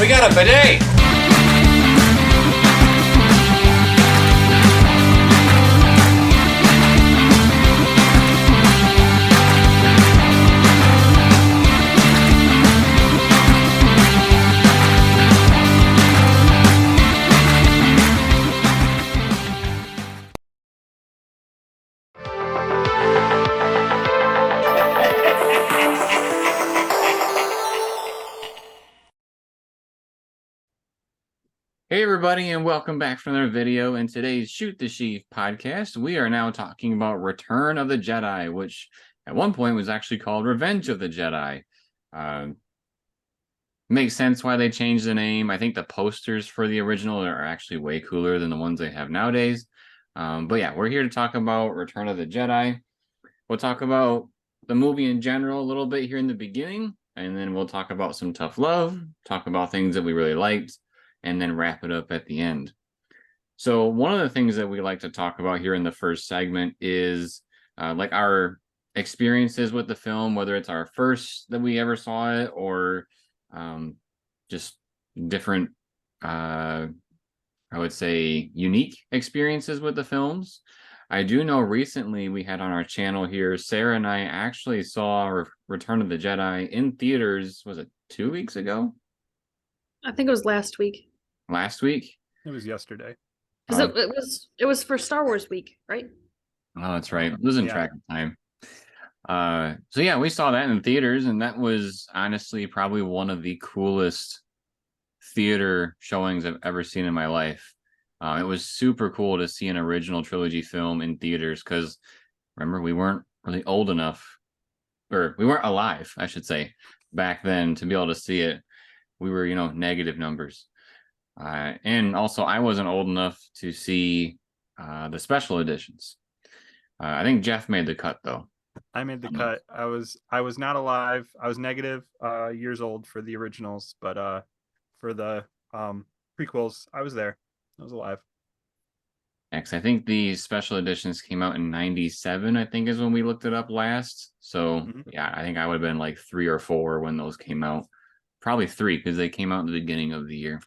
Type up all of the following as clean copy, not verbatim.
We got a bidet! Hey everybody, and welcome back for another video. In today's Shoot the Sheev podcast, we are now talking about Return of the Jedi, which at one point was actually called Revenge of the Jedi. Makes sense why they changed the name. I think the posters for the original are actually way cooler than the ones they have nowadays. But yeah, we're here to talk about Return of the Jedi. We'll talk about the movie in general a little bit here in the beginning, and then we'll talk about some tough love, talk about things that we really liked, and then wrap it up at the end. So one of the things that we like to talk about here in the first segment is like our experiences with the film, whether it's our first that we ever saw it or just different, I would say, unique experiences with the films. I do know recently we had on our channel here, Sarah and I actually saw Return of the Jedi in theaters, was it 2 weeks ago? I think it was last week. Last week? It was yesterday. Because it was for Star Wars week, right? Oh, that's right. Losing track of time. So yeah, we saw that in theaters, and that was honestly probably one of the coolest theater showings I've ever seen in my life. It was super cool to see an original trilogy film in theaters because remember, we weren't really old enough, or we weren't alive, I should say, back then to be able to see it. We were, negative numbers. And also, I wasn't old enough to see the special editions. I think Jeff made the cut, though. I made the cut. I was not alive. I was negative years old for the originals, but for the prequels, I was there. I was alive. Next, I think the special editions came out in '97. I think is when we looked it up last. So yeah, I think I would have been like 3 or 4 when those came out. Probably 3 because they came out in the beginning of the year.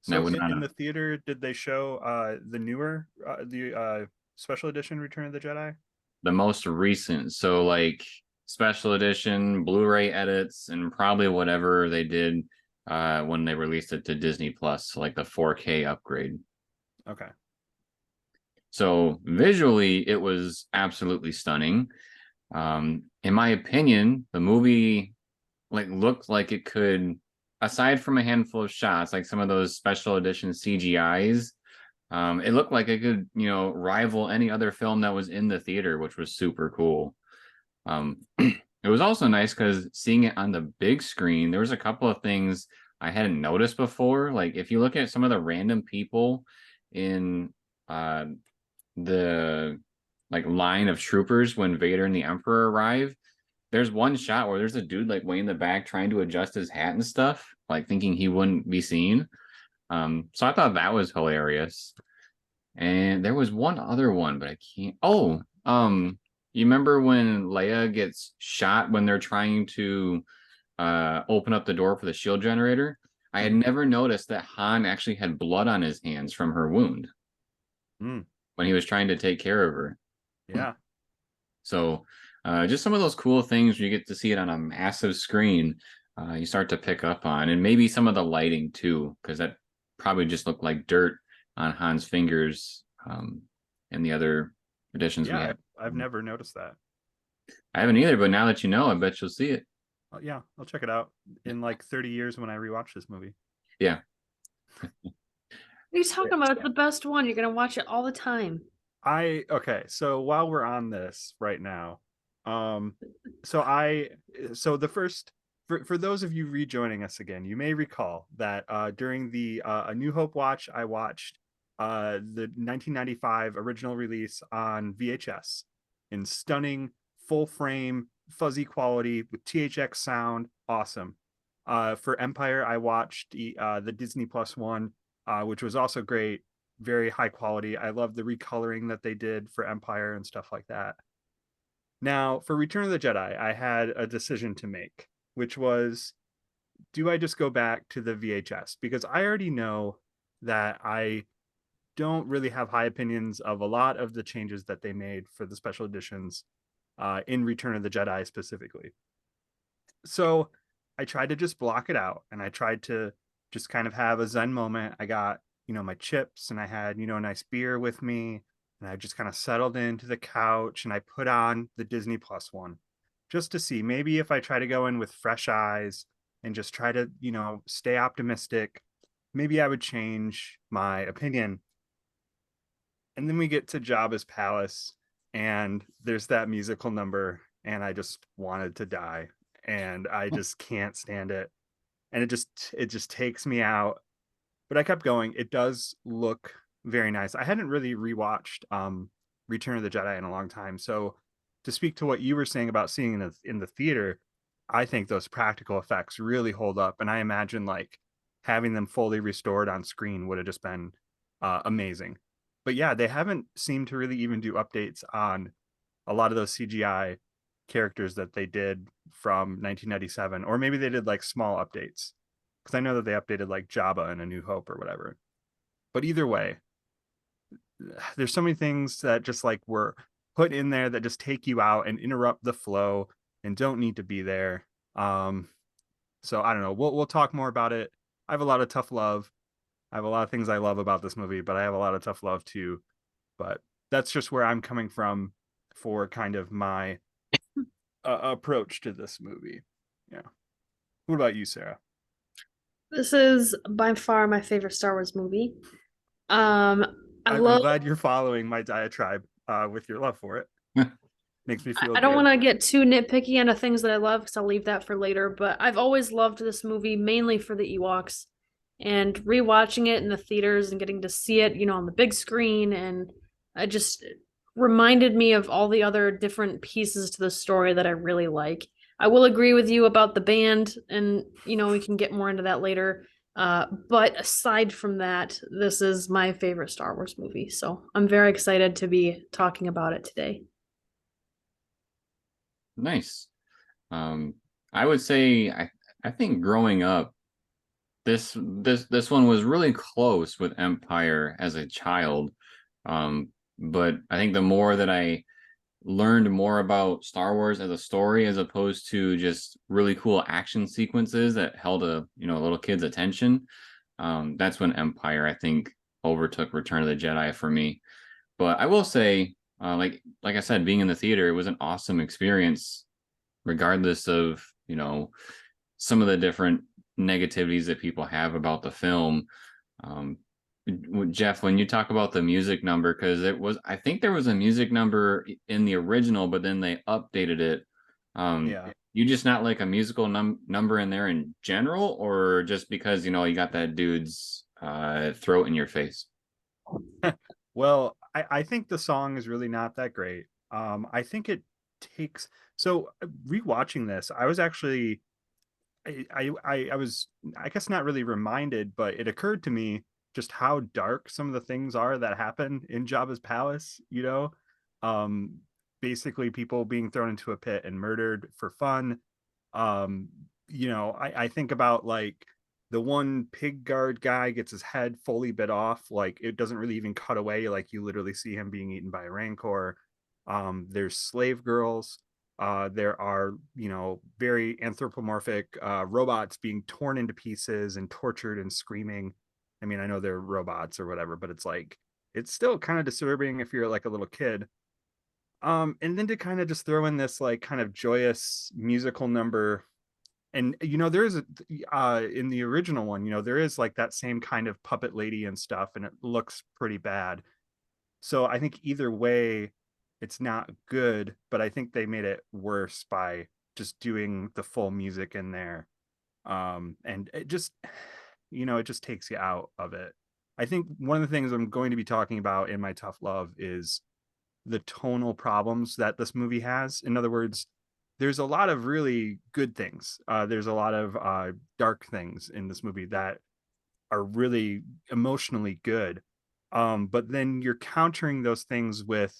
So in the theater, did they show the newer, the special edition Return of the Jedi? The most recent, so like special edition, Blu-ray edits, and probably whatever they did when they released it to Disney Plus, like the 4K upgrade. Okay. So visually, it was absolutely stunning. In my opinion, the movie looked like it could, aside from a handful of shots, like some of those special edition CGIs, it looked like it could, rival any other film that was in the theater, which was super cool. It was also nice because seeing it on the big screen, there was a couple of things I hadn't noticed before. Like if you look at some of the random people in the line of troopers when Vader and the Emperor arrive, there's one shot where there's a dude way in the back trying to adjust his hat and stuff, thinking he wouldn't be seen. So I thought that was hilarious. And there was one other one, but I can't. Oh, you remember when Leia gets shot when they're trying to open up the door for the shield generator? I had never noticed that Han actually had blood on his hands from her wound when he was trying to take care of her. Yeah. So just some of those cool things you get to see it on a massive screen, you start to pick up on, and maybe some of the lighting too, because that probably just looked like dirt on Han's fingers in the other editions we had. I've never noticed that. I haven't either, but now that you know, I bet you'll see it. Yeah, I'll check it out in 30 years when I rewatch this movie. Yeah. What are you talking about? It's the best one. You're gonna watch it all the time. Okay, so while we're on this right now, so the first, for those of you rejoining us again, you may recall that during the A New Hope watch, I watched the 1995 original release on VHS in stunning full frame fuzzy quality with THX sound. Awesome. For Empire, I watched the Disney Plus one, which was also great, very high quality. I love the recoloring that they did for Empire and stuff like that. Now, for Return of the Jedi, I had a decision to make, which was, do I just go back to the VHS? Because I already know that I don't really have high opinions of a lot of the changes that they made for the special editions in Return of the Jedi specifically. So I tried to just block it out, and I tried to just kind of have a Zen moment. I got, my chips, and I had, a nice beer with me, and I just kind of settled into the couch, and I put on the Disney Plus one just to see maybe if I try to go in with fresh eyes and just try to, stay optimistic, maybe I would change my opinion. And then we get to Jabba's palace, and there's that musical number, and I just wanted to die, and I just can't stand it, and it just takes me out. But I kept going. It does look very nice. I hadn't really rewatched Return of the Jedi in a long time, so to speak to what you were saying about seeing in the theater, I think those practical effects really hold up, and I imagine like having them fully restored on screen would have just been amazing. But yeah, they haven't seemed to really even do updates on a lot of those CGI characters that they did from 1997, or maybe they did like small updates, because I know that they updated like Jabba in A New Hope or whatever. But either way, there's so many things that just like were put in there that just take you out and interrupt the flow and don't need to be there. So I don't know. We'll talk more about it. I have a lot of tough love. I have a lot of things I love about this movie, but I have a lot of tough love too. But that's just where I'm coming from for kind of my approach to this movie. Yeah. What about you, Sarah? This is by far my favorite Star Wars movie. Um, I I'm love. glad you're following my diatribe with your love for it. Makes me feel I don't good. want to get too nitpicky on the things that I love because I'll leave that for later. But I've always loved this movie mainly for the Ewoks, and rewatching it in the theaters and getting to see it, on the big screen, and it just reminded me of all the other different pieces to the story that I really like. I will agree with you about the band, and we can get more into that later. But aside from that, this is my favorite Star Wars movie, so I'm very excited to be talking about it today. Nice. I would say I think growing up, this one was really close with Empire as a child. But I think the more that I learned more about Star Wars as a story, as opposed to just really cool action sequences that held a little kid's attention, that's when Empire, I think, overtook Return of the Jedi for me. But I will say, like I said, being in the theater, it was an awesome experience, regardless of some of the different negativities that people have about the film. Um, Jeff, when you talk about the music number, because I think there was a music number in the original, but then they updated it. Yeah. You just not like a musical number in there in general, or just because you got that dude's throat in your face? Well, I think the song is really not that great. I think it takes so rewatching this, I was actually I was, I guess, not really reminded, but it occurred to me just how dark some of the things are that happen in Jabba's palace, Um basically people being thrown into a pit and murdered for fun. Um, I think about like the one pig guard guy gets his head fully bit off, like it doesn't really even cut away, like you literally see him being eaten by a rancor. There's slave girls. There are, very anthropomorphic robots being torn into pieces and tortured and screaming. I mean, I know they're robots or whatever, but it's like it's still kind of disturbing if you're like a little kid. And then to kind of just throw in this like kind of joyous musical number, and there is in the original one, there is like that same kind of puppet lady and stuff, and it looks pretty bad. So I think either way, it's not good, but I think they made it worse by just doing the full music in there. And it just, it just takes you out of it. I think one of the things I'm going to be talking about in my tough love is the tonal problems that this movie has. In other words, there's a lot of really good things. There's a lot of dark things in this movie that are really emotionally good. But then you're countering those things with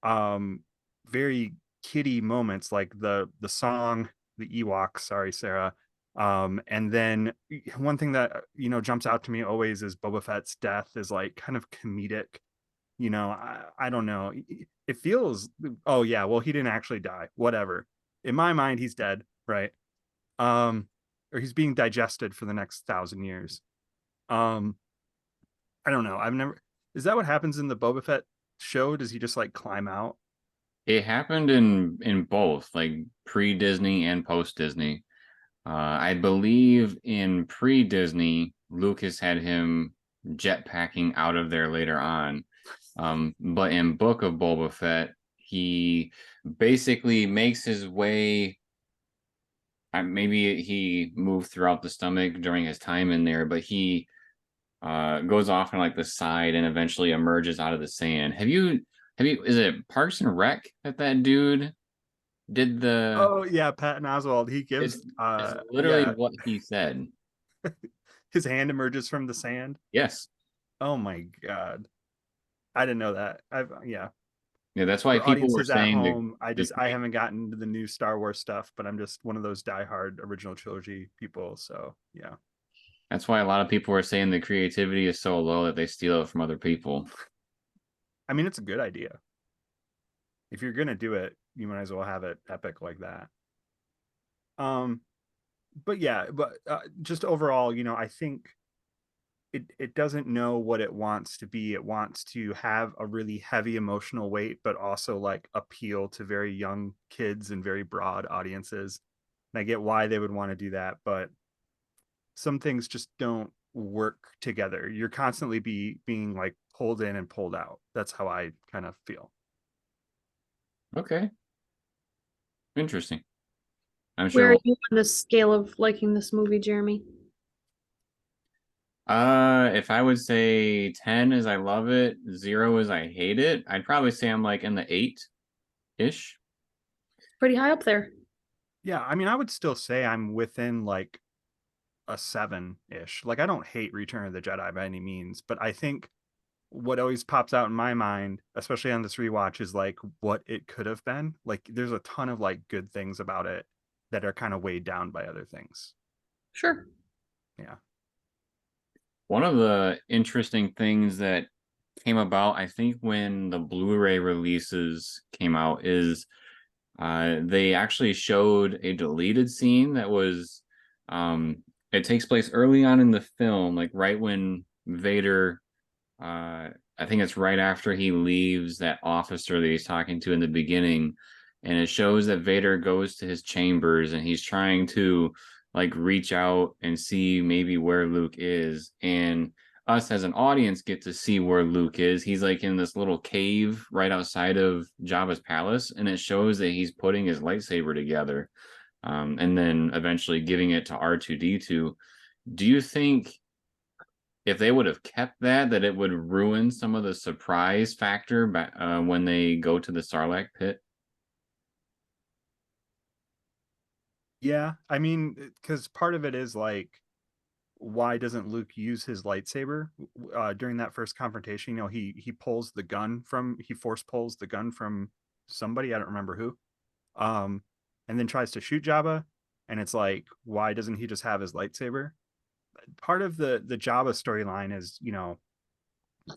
very kiddie moments like the song, the Ewoks, sorry, Sarah, And then one thing that jumps out to me always is Boba Fett's death is like kind of comedic. I don't know. It feels, oh yeah, well, he didn't actually die. Whatever. In my mind, he's dead, right? Um, or he's being digested for the next 1,000 years. Um, I don't know. I've never. Is that what happens in the Boba Fett show? Does he just like climb out? It happened in both, like pre-Disney and post-Disney. I believe in pre-Disney, Lucas had him jetpacking out of there later on. But in Book of Boba Fett, he basically makes his way. Maybe he moved throughout the stomach during his time in there, but he goes off on like the side and eventually emerges out of the sand. Is it Parks and Rec that dude did the? Oh yeah, Patton Oswalt. He It's gives it's literally yeah, what he said. his hand emerges from the sand. Yes. Oh my god. I didn't know that. I've yeah. Yeah, that's why For people were audiences at saying home, the I haven't gotten to the new Star Wars stuff, but I'm just one of those diehard original trilogy people. So yeah. that's why a lot of people were saying the creativity is so low that they steal it from other people. I mean, it's a good idea. If you're gonna do it, you might as well have it epic like that. Um, but yeah, but just overall, I think it doesn't know what it wants to be. It wants to have a really heavy emotional weight, but also like appeal to very young kids and very broad audiences. And I get why they would want to do that, but some things just don't work together. You're constantly being like pulled in and pulled out. That's how I kind of feel. Okay, interesting. I'm Where sure. are you on the scale of liking this movie, Jeremy? If I would say 10 is I love it, 0 is I hate it, I'd probably say I'm like in the 8-ish. Pretty high up there. Yeah, I mean, I would still say I'm within like a 7-ish. Like I don't hate Return of the Jedi by any means, but I think what always pops out in my mind, especially on this rewatch, is like what it could have been. Like there's a ton of like good things about it that are kind of weighed down by other things. Sure. Yeah. One of the interesting things that came about, I think, when the Blu-ray releases came out, is they actually showed a deleted scene that was, it takes place early on in the film, like right when Vader, I think it's right after he leaves that officer that he's talking to in the beginning, and it shows that Vader goes to his chambers and he's trying to like reach out and see maybe where Luke is, and us as an audience get to see where Luke is. He's like in this little cave right outside of Jabba's palace, and it shows that he's putting his lightsaber together, and then eventually giving it to R2D2. Do you think if they would have kept that it would ruin some of the surprise factor when they go to the Sarlacc pit? Yeah. I mean, because part of it is like, why doesn't Luke use his lightsaber during that first confrontation? He force pulls the gun from somebody, I don't remember who, and then tries to shoot Jabba, and it's like, why doesn't he just have his lightsaber? Part of the Jabba storyline is,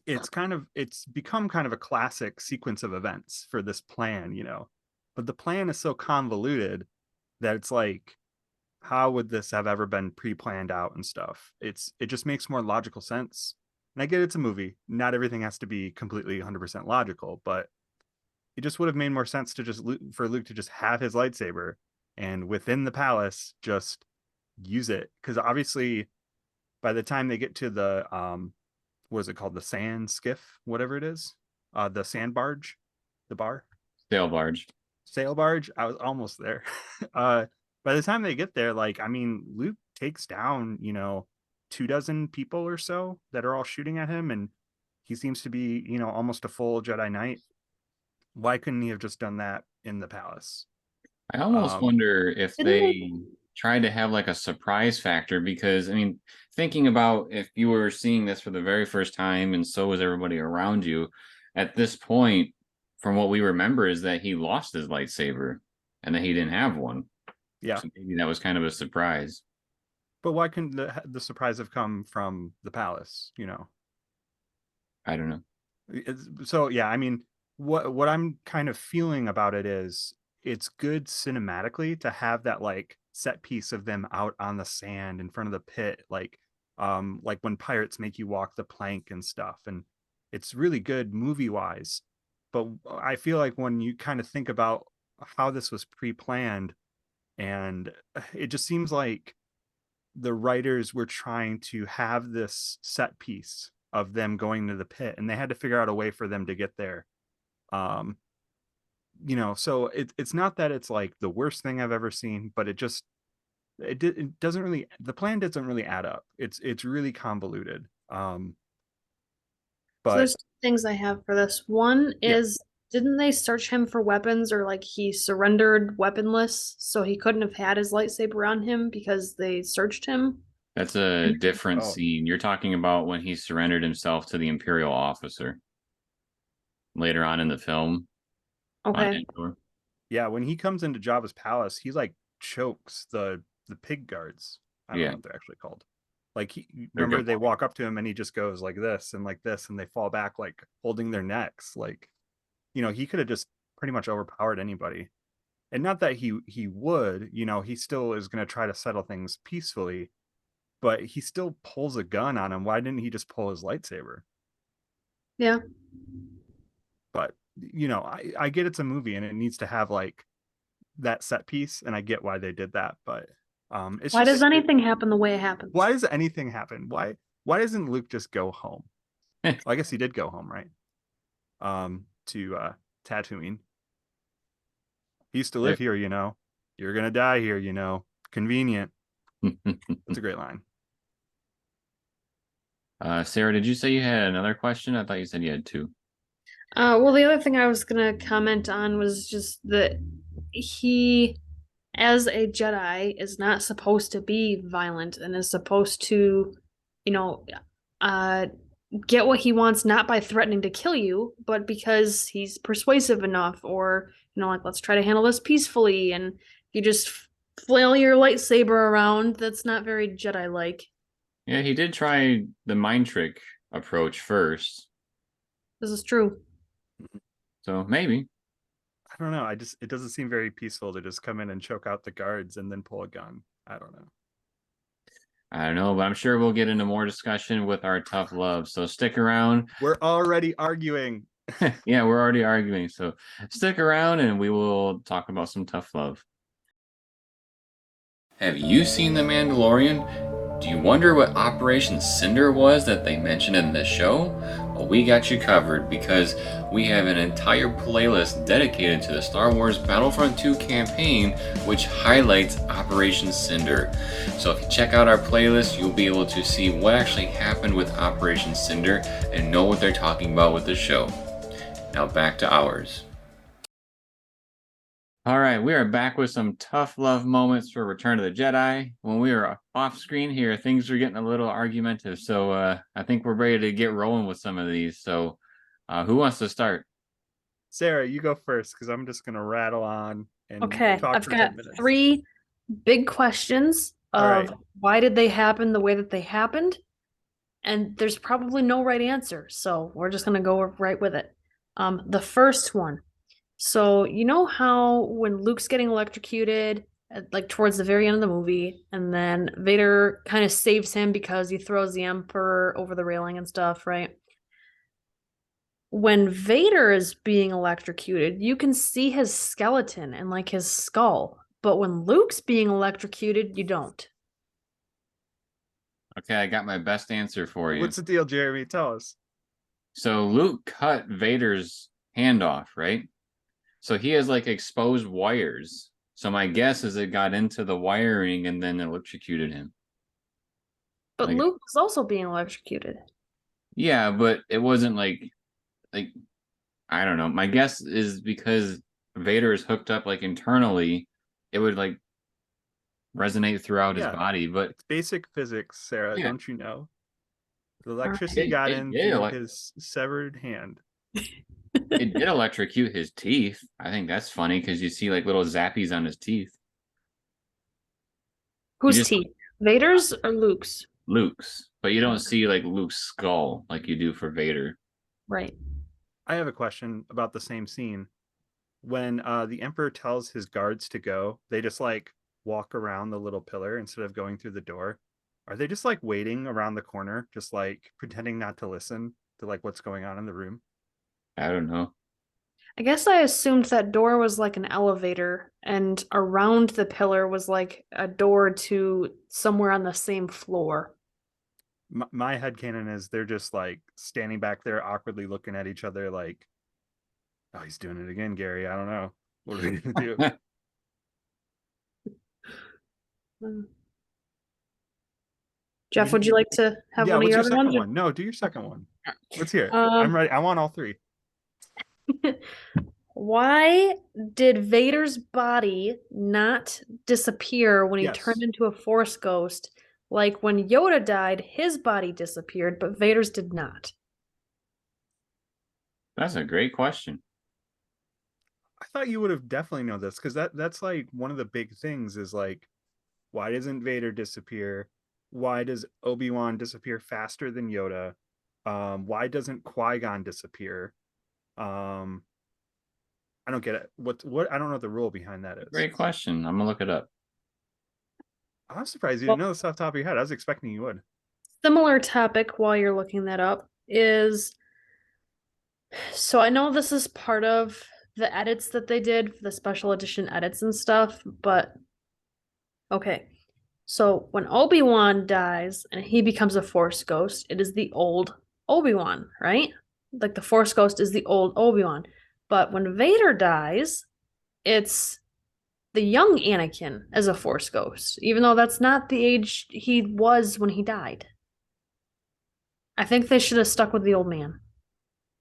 it's become kind of a classic sequence of events for this plan, but the plan is so convoluted that it's like, how would this have ever been pre-planned out and stuff? It just makes more logical sense. And I get it's a movie. Not everything has to be completely 100% logical, but it just would have made more sense to just for Luke to just have his lightsaber and within the palace just use it, because obviously by the time they get to the what is it called, the sand skiff, whatever it is, the sand barge, the bar, Sail barge. sail barge. I was almost there. By the time they get there, like, I mean, Luke takes down, 24 people or so that are all shooting at him, and he seems to be, almost a full Jedi Knight. Why couldn't he have just done that in the palace? I almost Um, wonder if Didn't they? they tried to have like a surprise factor, because I mean, thinking about if you were seeing this for the very first time and so was everybody around you, at this point, from what we remember, is that he lost his lightsaber and that he didn't have one. yeah, So maybe that was kind of a surprise. But why couldn't the surprise have come from the palace? I don't know. So yeah, I mean, what I'm kind of feeling about it is it's good cinematically to have that like set piece of them out on the sand in front of the pit, like when pirates make you walk the plank and stuff, and it's really good movie wise. But I feel like when you kind of think about how this was pre-planned, and it just seems like the writers were trying to have this set piece of them going to the pit, and they had to figure out a way for them to get there. um so it's not that it's like the worst thing I've ever seen, but it doesn't really, the plan doesn't really add up. It's really convoluted. So But there's two things I have for this. One yeah, is, didn't they search him for weapons, or like he surrendered weaponless, so he couldn't have had his lightsaber on him because they searched him? That's a different oh scene. You're talking about when he surrendered himself to the Imperial officer later on in the film on Okay. Endor. yeah, when he comes into Jabba's palace, he like chokes the pig guards. I don't know Yeah, what they're actually called. Like, they're remember good. they walk up to him and he just goes like this, and they fall back like holding their necks. Like, he could have just pretty much overpowered anybody. And not that he would, he still is going to try to settle things peacefully, but he still pulls a gun on him. Why didn't he just pull his lightsaber? Yeah. But I get it's a movie and it needs to have like that set piece, and I get why they did that, but it's Why does just, anything happen the way it happens? why does anything happen? Why doesn't Luke just go home? Well, I guess he did go home, right? To Tatooine. He used to live here, You're gonna die here, Convenient. That's a great line. Sarah, did you say you had another question? I thought you said you had two. Well, the other thing I was gonna comment on was just that he, as a Jedi, is not supposed to be violent and is supposed to, you know, uh, get what he wants not by threatening to kill you, but because he's persuasive enough, or, like, let's try to handle this peacefully. And you just flail your lightsaber around. That's not very Jedi-like. Yeah, he did try the mind trick approach first, This is true. so maybe. I don't know. It doesn't seem very peaceful to just come in and choke out the guards and then pull a gun. I don't know. I don't know, but I'm sure we'll get into more discussion with our tough love. So stick around. We're already arguing. Yeah, we're already arguing. So stick around and we will talk about some tough love. Have you seen The Mandalorian? Do you wonder what Operation Cinder was that they mentioned in this show? Well, we got you covered because we have an entire playlist dedicated to the Star Wars Battlefront 2 campaign, which highlights Operation Cinder. So if you check out our playlist, you'll be able to see what actually happened with Operation Cinder and know what they're talking about with the show. Now back to ours. All right, we are back with some tough love moments for Return of the Jedi. When we were off screen here, things were getting a little argumentative, so I think we're ready to get rolling with some of these. So who wants to start? Sarah, you go first, because I'm just gonna rattle on and Okay, talk I've for got 10 minutes. 3 big questions All of right. why did they happen the way that they happened? And there's probably no right answer, so we're just gonna go right with it. The first one. So you know how when Luke's getting electrocuted, like towards the very end of the movie, and then Vader kind of saves him because he throws the Emperor over the railing and stuff, right? When Vader is being electrocuted, you can see his skeleton and like his skull, but when Luke's being electrocuted, you don't. Okay, I got my best answer for you. What's the deal, Jeremy? Tell us. So Luke cut Vader's hand off, right? So he has like exposed wires. So my guess is it got into the wiring and then electrocuted him. But Like, Luke was also being electrocuted. yeah, but it wasn't like I don't know. My guess is because Vader is hooked up like internally, it would like resonate throughout his body. But it's basic physics, Sarah. yeah, Don't you know? The electricity got in through his severed hand. it did electrocute his teeth. I think that's funny because you see like little zappies on his teeth. Whose teeth? Vader's or Luke's? Luke's, but you don't Okay. see like Luke's skull like you do for Vader. Right. I have a question about the same scene. When the Emperor tells his guards to go, they just like walk around the little pillar instead of going through the door. Are they just like waiting around the corner, just like pretending not to listen to like what's going on in the room? I don't know. I guess I assumed that door was like an elevator, and around the pillar was like a door to somewhere on the same floor. My headcanon is they're just like standing back there awkwardly looking at each other like, oh, he's doing it again, Gary. I don't know. What are we gonna do? Hmm. We Jeff, would you like to have Yeah, one of what's your your other second ones? one? No, do your second one. Let's hear it. I'm Um, ready. I want all three. why did Vader's body not disappear when he turned Yes. into a Force ghost? Like when Yoda died, his body disappeared, but Vader's did not. That's a great question. I thought you would have definitely known this because that's like one of the big things is like, why doesn't Vader disappear? Why does Obi-Wan disappear faster than Yoda? Why doesn't Qui-Gon disappear? Um, I don't get it. What I don't know what the rule behind that is. Great question. I'm gonna look it up. I'm surprised you Well, didn't know this off the top of your head. I was expecting you would. similar topic while you're looking that up is so I know this is part of the edits that they did, the special edition edits and stuff, but okay. So when Obi-Wan dies and he becomes a Force ghost, it is the old Obi-Wan, right? Like the Force ghost is the old Obi-Wan. But when Vader dies, it's the young Anakin as a Force ghost, even though that's not the age he was when he died. I think they should have stuck with the old man.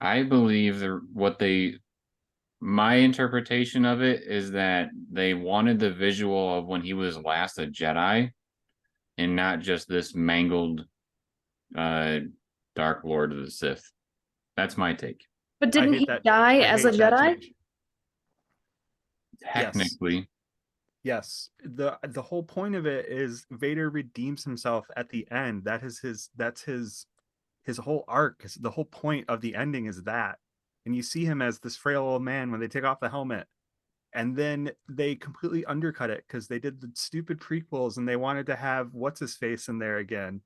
I believe my interpretation of it is that they wanted the visual of when he was last a Jedi and not just this mangled uh Dark Lord of the Sith. That's my take. But I didn't hate he that. die I as a hate that Jedi? change. Yes. Technically, Yes. The whole point of it is Vader redeems himself at the end. That's his whole arc. The whole point of the ending is that. And you see him as this frail old man when they take off the helmet. And then they completely undercut it because they did the stupid prequels and they wanted to have what's his face in there again.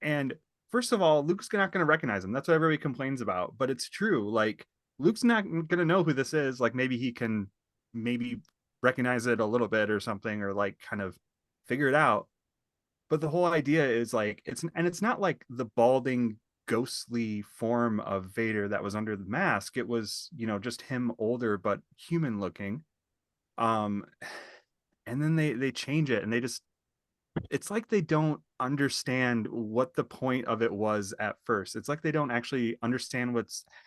And first of all, Luke's not going to recognize him. That's what everybody complains about. But it's true. Like Luke's not going to know who this is. Like maybe he can maybe recognize it a little bit or something, or like kind of figure it out. But the whole idea is like it's not like the balding ghostly form of Vader that was under the mask. It was, just him older but human looking. Um and then they change it and they just it's like they don't understand what the point of it was at first. It's like they don't actually understand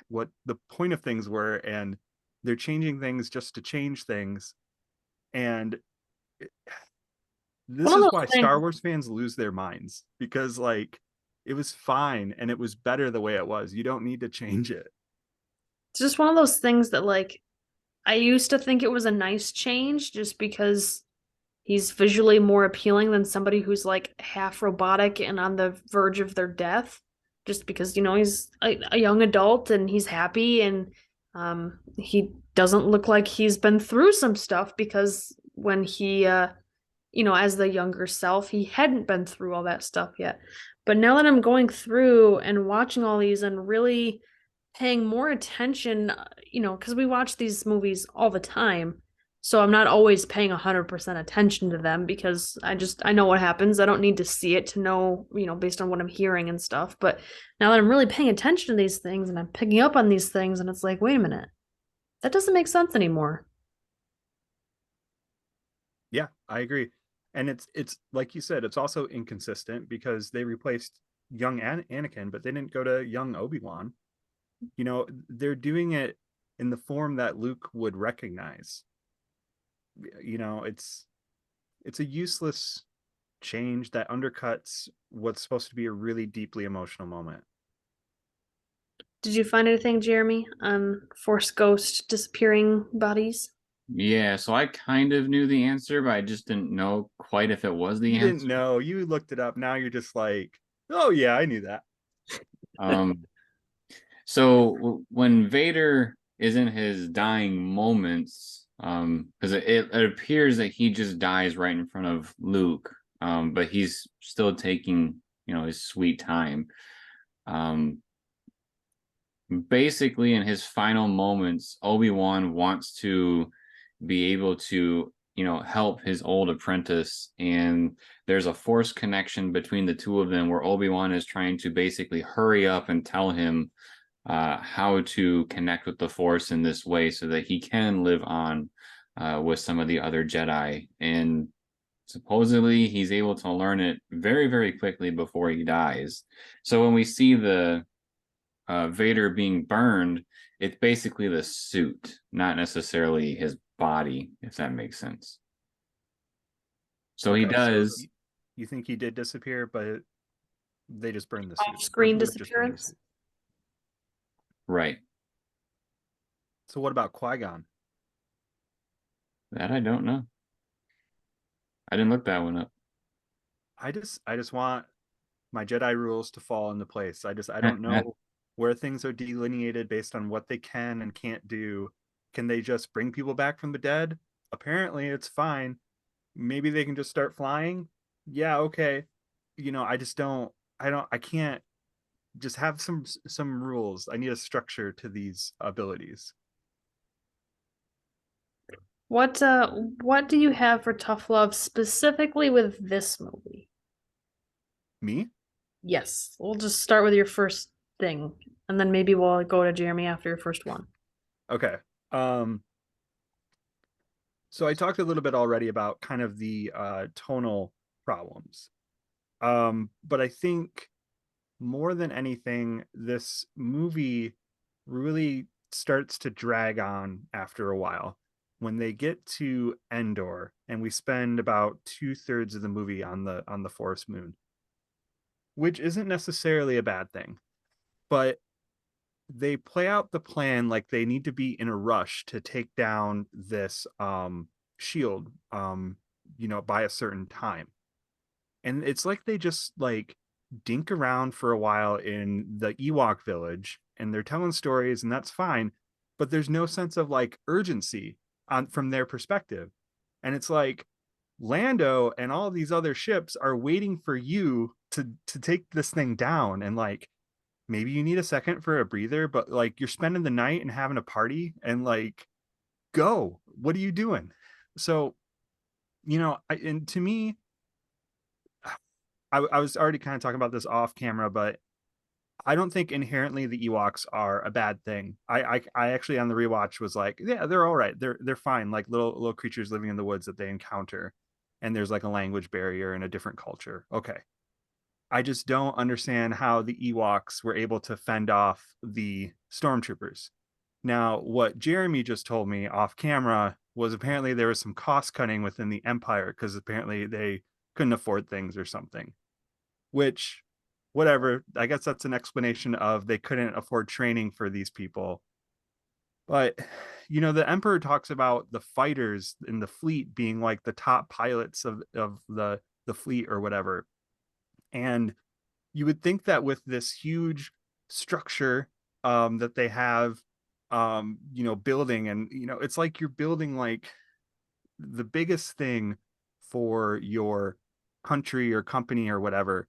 what the point of things were, and they're changing things just to change things. And One this of is those why things. Star Wars fans lose their minds because like it was fine and it was better the way it was. You don't need to change it. It's just one of those things that like I used to think it was a nice change just because he's visually more appealing than somebody who's like half robotic and on the verge of their death. Just because, he's a young adult and he's happy and he doesn't look like he's been through some stuff because when he as the younger self, he hadn't been through all that stuff yet. But now that I'm going through and watching all these and really paying more attention, because we watch these movies all the time. So I'm not always paying 100% attention to them because I know what happens. I don't need to see it to know, based on what I'm hearing and stuff. But now that I'm really paying attention to these things and I'm picking up on these things and it's like, wait a minute, that doesn't make sense anymore. Yeah, I agree. And it's like you said, it's also inconsistent because they replaced young Anakin, but they didn't go to young Obi-Wan. They're doing it in the form that Luke would recognize. It's a useless change that undercuts what's supposed to be a really deeply emotional moment. Did you find anything, Jeremy, on Force Ghost disappearing bodies? Yeah, so I kind of knew the answer, but I just didn't know quite if it was the You didn't answer. know. You looked it up. Now you're just like, oh yeah, I knew that. Um, so when Vader is in his dying moments, because it appears that he just dies right in front of Luke, but he's still taking, his sweet time. Um, Basically, in his final moments, Obi-Wan wants to be able to, help his old apprentice, and there's a force connection between the two of them where Obi-Wan is trying to basically hurry up and tell him how to connect with the Force in this way so that he can live on with some of the other Jedi. And supposedly he's able to learn it very, very quickly before he dies. So when we see the Vader being burned, it's basically the suit, not necessarily his body, if that makes sense. So he Okay, so does, you think he did disappear, but they just burned the suit, or Off-screen Luke just burned the disappearance. suit. right. So what about Qui-Gon? That I don't know. I didn't look that one up. I just want my Jedi rules to fall into place. I don't know where things are delineated based on what they can and can't do. Can they just bring people back from the dead? Apparently it's fine. Maybe they can just start flying. Yeah, okay. I can't just have some rules. I need a structure to these abilities. What do you have for tough love specifically with this movie? Me? Yes, we'll just start with your first thing, and then maybe we'll go to Jeremy after your first one. Okay. Um so I talked a little bit already about kind of the tonal problems. But I think more than anything, this movie really starts to drag on after a while. When they get to Endor, and we spend about 2/3 of the movie on the Forest Moon, which isn't necessarily a bad thing, but they play out the plan like they need to be in a rush to take down this shield, by a certain time. And it's like they just like dink around for a while in the Ewok village, and they're telling stories, and that's fine, but there's no sense of like urgency on from their perspective. And it's like Lando and all these other ships are waiting for you to take this thing down, and like maybe you need a second for a breather, but like you're spending the night and having a party, and like go, what are you doing? So and to me, I was already kind of talking about this off camera, but I don't think inherently the Ewoks are a bad thing. I actually on the rewatch was like, yeah, they're all right. They're fine. Like little creatures living in the woods that they encounter, and there's like a language barrier and a different culture. Okay. I just don't understand how the Ewoks were able to fend off the stormtroopers. Now, what Jeremy just told me off camera was apparently there was some cost cutting within the Empire because apparently they couldn't afford things or something, which whatever, I guess that's an explanation of they couldn't afford training for these people. But the Emperor talks about the fighters in the fleet being like the top pilots of the fleet or whatever. And you would think that with this huge structure that they have, building, and it's like you're building like the biggest thing for your country or company or whatever,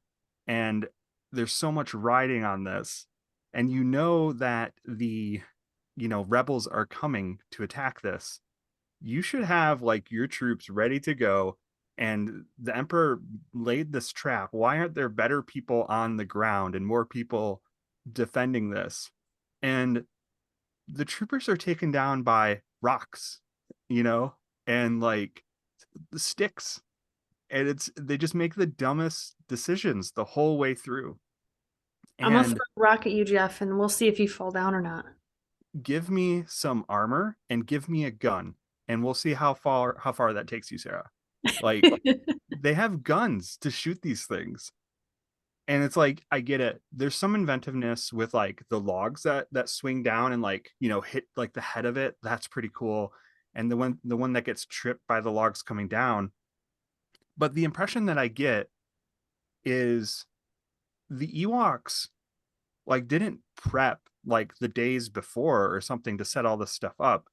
and there's so much riding on this, and that the rebels are coming to attack this. You should have like your troops ready to go, and the Emperor laid this trap. Why aren't there better people on the ground and more people defending this? And the troopers are taken down by rocks, you know and like the sticks, and they just make the dumbest decisions the whole way through. I'm gonna throw And a rock at you, Jeff, and we'll see if you fall down or not. give me some armor and give me a gun, and we'll see how far that takes you, Sarah. Like, they have guns to shoot these things, and it's like, I get it, there's some inventiveness with like the logs that swing down and like hit like the head of it. That's pretty cool. and the one that gets tripped by the logs coming down. But the impression that I get is the Ewoks like didn't prep like the days before or something to set all this stuff up.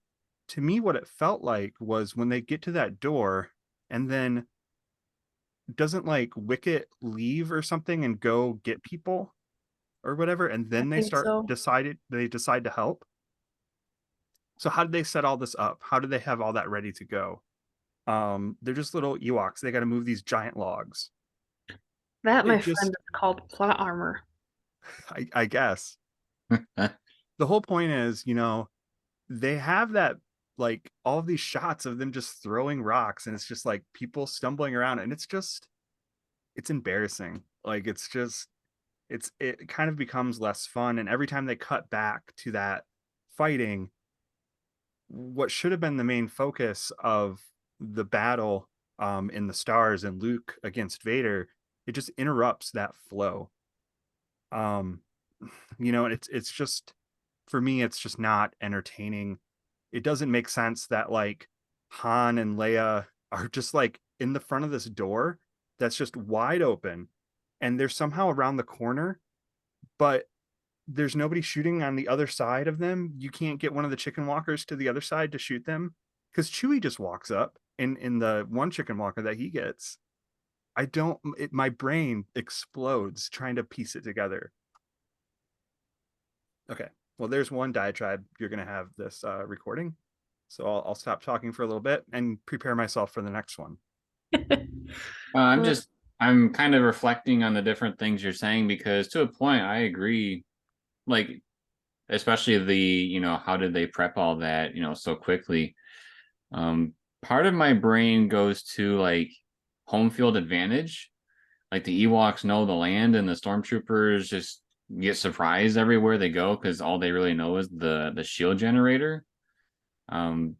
To me, what it felt like was when they get to that door, and then doesn't like Wicket leave or something and go get people or whatever, and I then think so. they decide to help. So how did they set all this up? How did they have all that ready to go? They're just little Ewoks. They got to move these giant logs. That, It my friend, just, is called plot armor. I guess the whole point is, they have that like all of these shots of them just throwing rocks, and it's just like people stumbling around, and it's embarrassing. Like it kind of becomes less fun, and every time they cut back to that fighting, what should have been the main focus of the battle in the stars and Luke against Vader, it just interrupts that flow. um and it's just, for me, it's just not entertaining. It doesn't make sense that like Han and Leia are just like in the front of this door that's just wide open, and they're somehow around the corner, but there's nobody shooting on the other side of them. You can't get one of the chicken walkers to the other side to shoot them because Chewie just walks up in the one chicken walker that he gets. My brain explodes trying to piece it together. Okay. Well, there's one diatribe you're going to have this recording. So I'll stop talking for a little bit and prepare myself for the next one. I'm I'm kind of reflecting on the different things you're saying, because to a point I agree. Like, especially the, how did they prep all that, so quickly. Part of my brain goes to like home field advantage. Like the Ewoks know the land, and the stormtroopers just get surprised everywhere they go because all they really know is the shield generator. Um,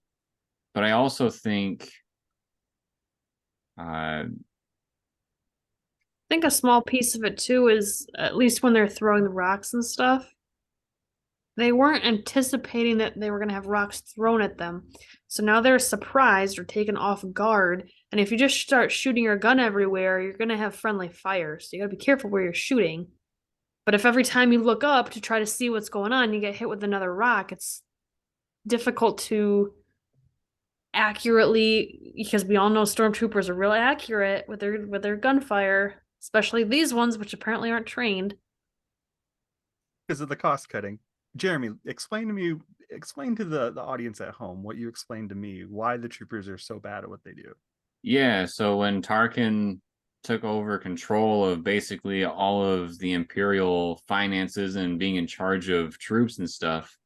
but I also think I think a small piece of it too is, at least when they're throwing the rocks and stuff, they weren't anticipating that they were going to have rocks thrown at them. So now they're surprised or taken off guard. And if you just start shooting your gun everywhere, you're going to have friendly fire. So you got to be careful where you're shooting. But if every time you look up to try to see what's going on, you get hit with another rock, it's difficult to accurately, because we all know stormtroopers are real accurate with their gunfire, especially these ones, which apparently aren't trained. Because of the cost cutting. Jeremy, explain to the audience at home what you explained to me, why the troopers are so bad at what they do. Yeah, so when Tarkin took over control of basically all of the Imperial finances and being in charge of troops and stuff,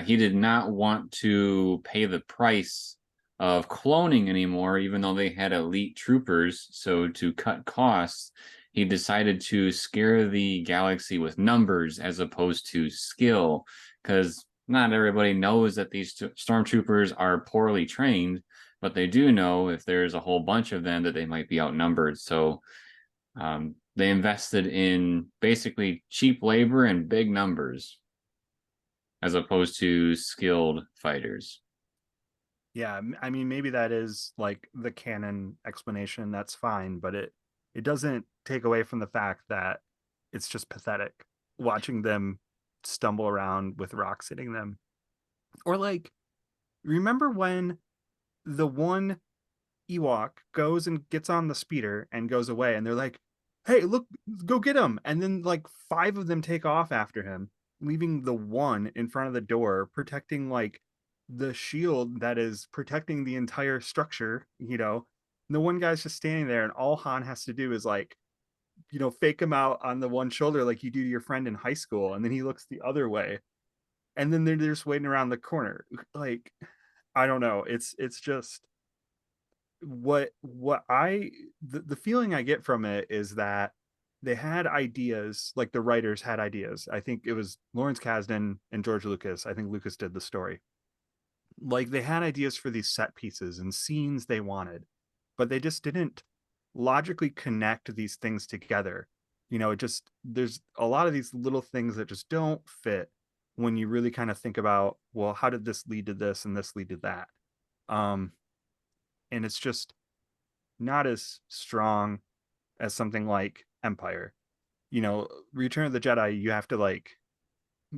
he did not want to pay the price of cloning anymore, even though they had elite troopers. So to cut costs, he decided to scare the galaxy with numbers as opposed to skill, because not everybody knows that these stormtroopers are poorly trained, but they do know if there's a whole bunch of them that they might be outnumbered. So they invested in basically cheap labor and big numbers as opposed to skilled fighters. Yeah, I mean, maybe that is like the canon explanation. That's fine, but it doesn't take away from the fact that it's just pathetic watching them stumble around with rocks hitting them. Or like, remember when the one Ewok goes and gets on the speeder and goes away, and they're like, "Hey, look, go get him!" And then like 5 of them take off after him, leaving the one in front of the door, protecting like the shield that is protecting the entire structure. And the one guy's just standing there, and all Han has to do is like, fake him out on the one shoulder like you do to your friend in high school, and then he looks the other way, and then they're just waiting around the corner. Like, I don't know. It's just the feeling I get from it is that they had ideas, like the writers had ideas. I think it was Lawrence Kasdan and George Lucas. I think Lucas did the story. Like they had ideas for these set pieces and scenes they wanted, but they just didn't logically connect these things together. It just, there's a lot of these little things that just don't fit when you really kind of think about, well, how did this lead to this and this lead to that? And it's just not as strong as something like Empire. You know, Return of the Jedi, you have to like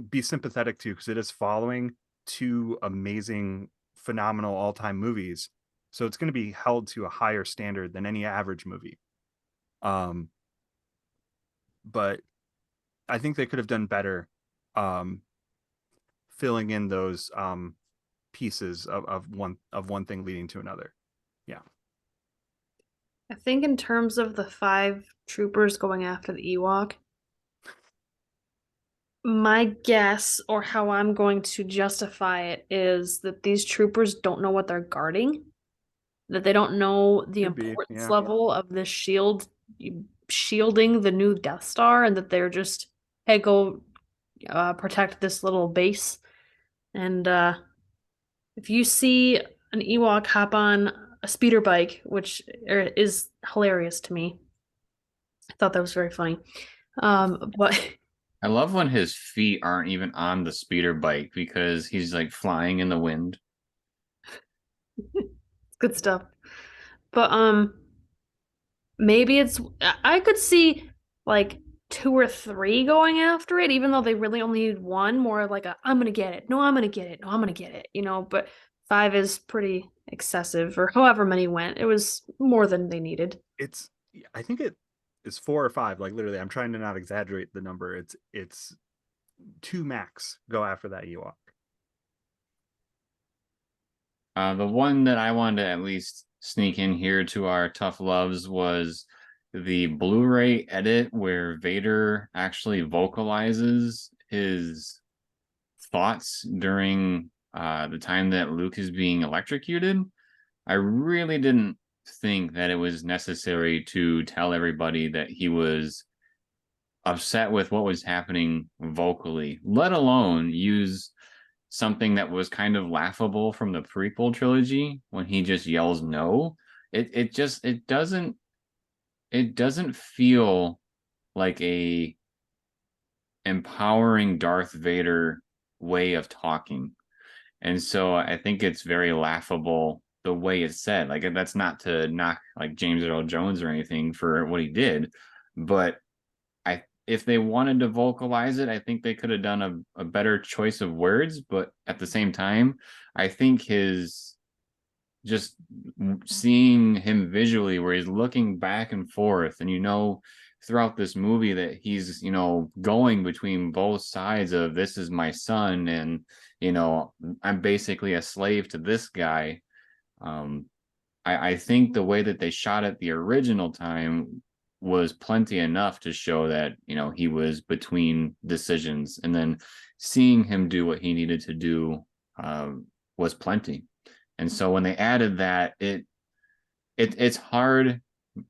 be sympathetic to because it is following two amazing, phenomenal all-time movies. So it's going to be held to a higher standard than any average movie. Um, but I think they could have done better um, filling in those pieces of one thing leading to another. Yeah. I think in terms of the 5 troopers going after the Ewok, my guess or how I'm going to justify it is that these troopers don't know what they're guarding, that they don't know the Could be. importance Yeah. level of this shield shielding the new Death Star, and that they're just, hey, go protect this little base. And if you see an Ewok hop on a speeder bike, which is hilarious to me, I thought that was very funny. But I love when his feet aren't even on the speeder bike because he's like flying in the wind. good stuff. But maybe I could see like 2 or 3 going after it, even though they really only need one. More like a I'm gonna get it. No, I'm gonna get it. No, I'm gonna get it. But 5 is pretty excessive, or however many went. It was more than they needed. It's I think it is 4 or 5. Like literally, I'm trying to not exaggerate the number. It's 2 max go after that Ewok. The one that I wanted to at least sneak in here to our tough loves was the Blu-ray edit where Vader actually vocalizes his thoughts during the time that Luke is being electrocuted. I really didn't think that it was necessary to tell everybody that he was upset with what was happening vocally, let alone use something that was kind of laughable from the prequel trilogy when he just yells no. It doesn't feel like a empowering Darth Vader way of talking. And so I think it's very laughable the way it's said. Like that's not to knock like James Earl Jones or anything for what he did, but if they wanted to vocalize it, I think they could have done a better choice of words. But at the same time, I think his just seeing him visually where he's looking back and forth, and throughout this movie that he's going between both sides of this is my son and I'm basically a slave to this guy. um I think the way that they shot it the original time was plenty enough to show that he was between decisions, and then seeing him do what he needed to do was plenty. And so when they added that, it's hard,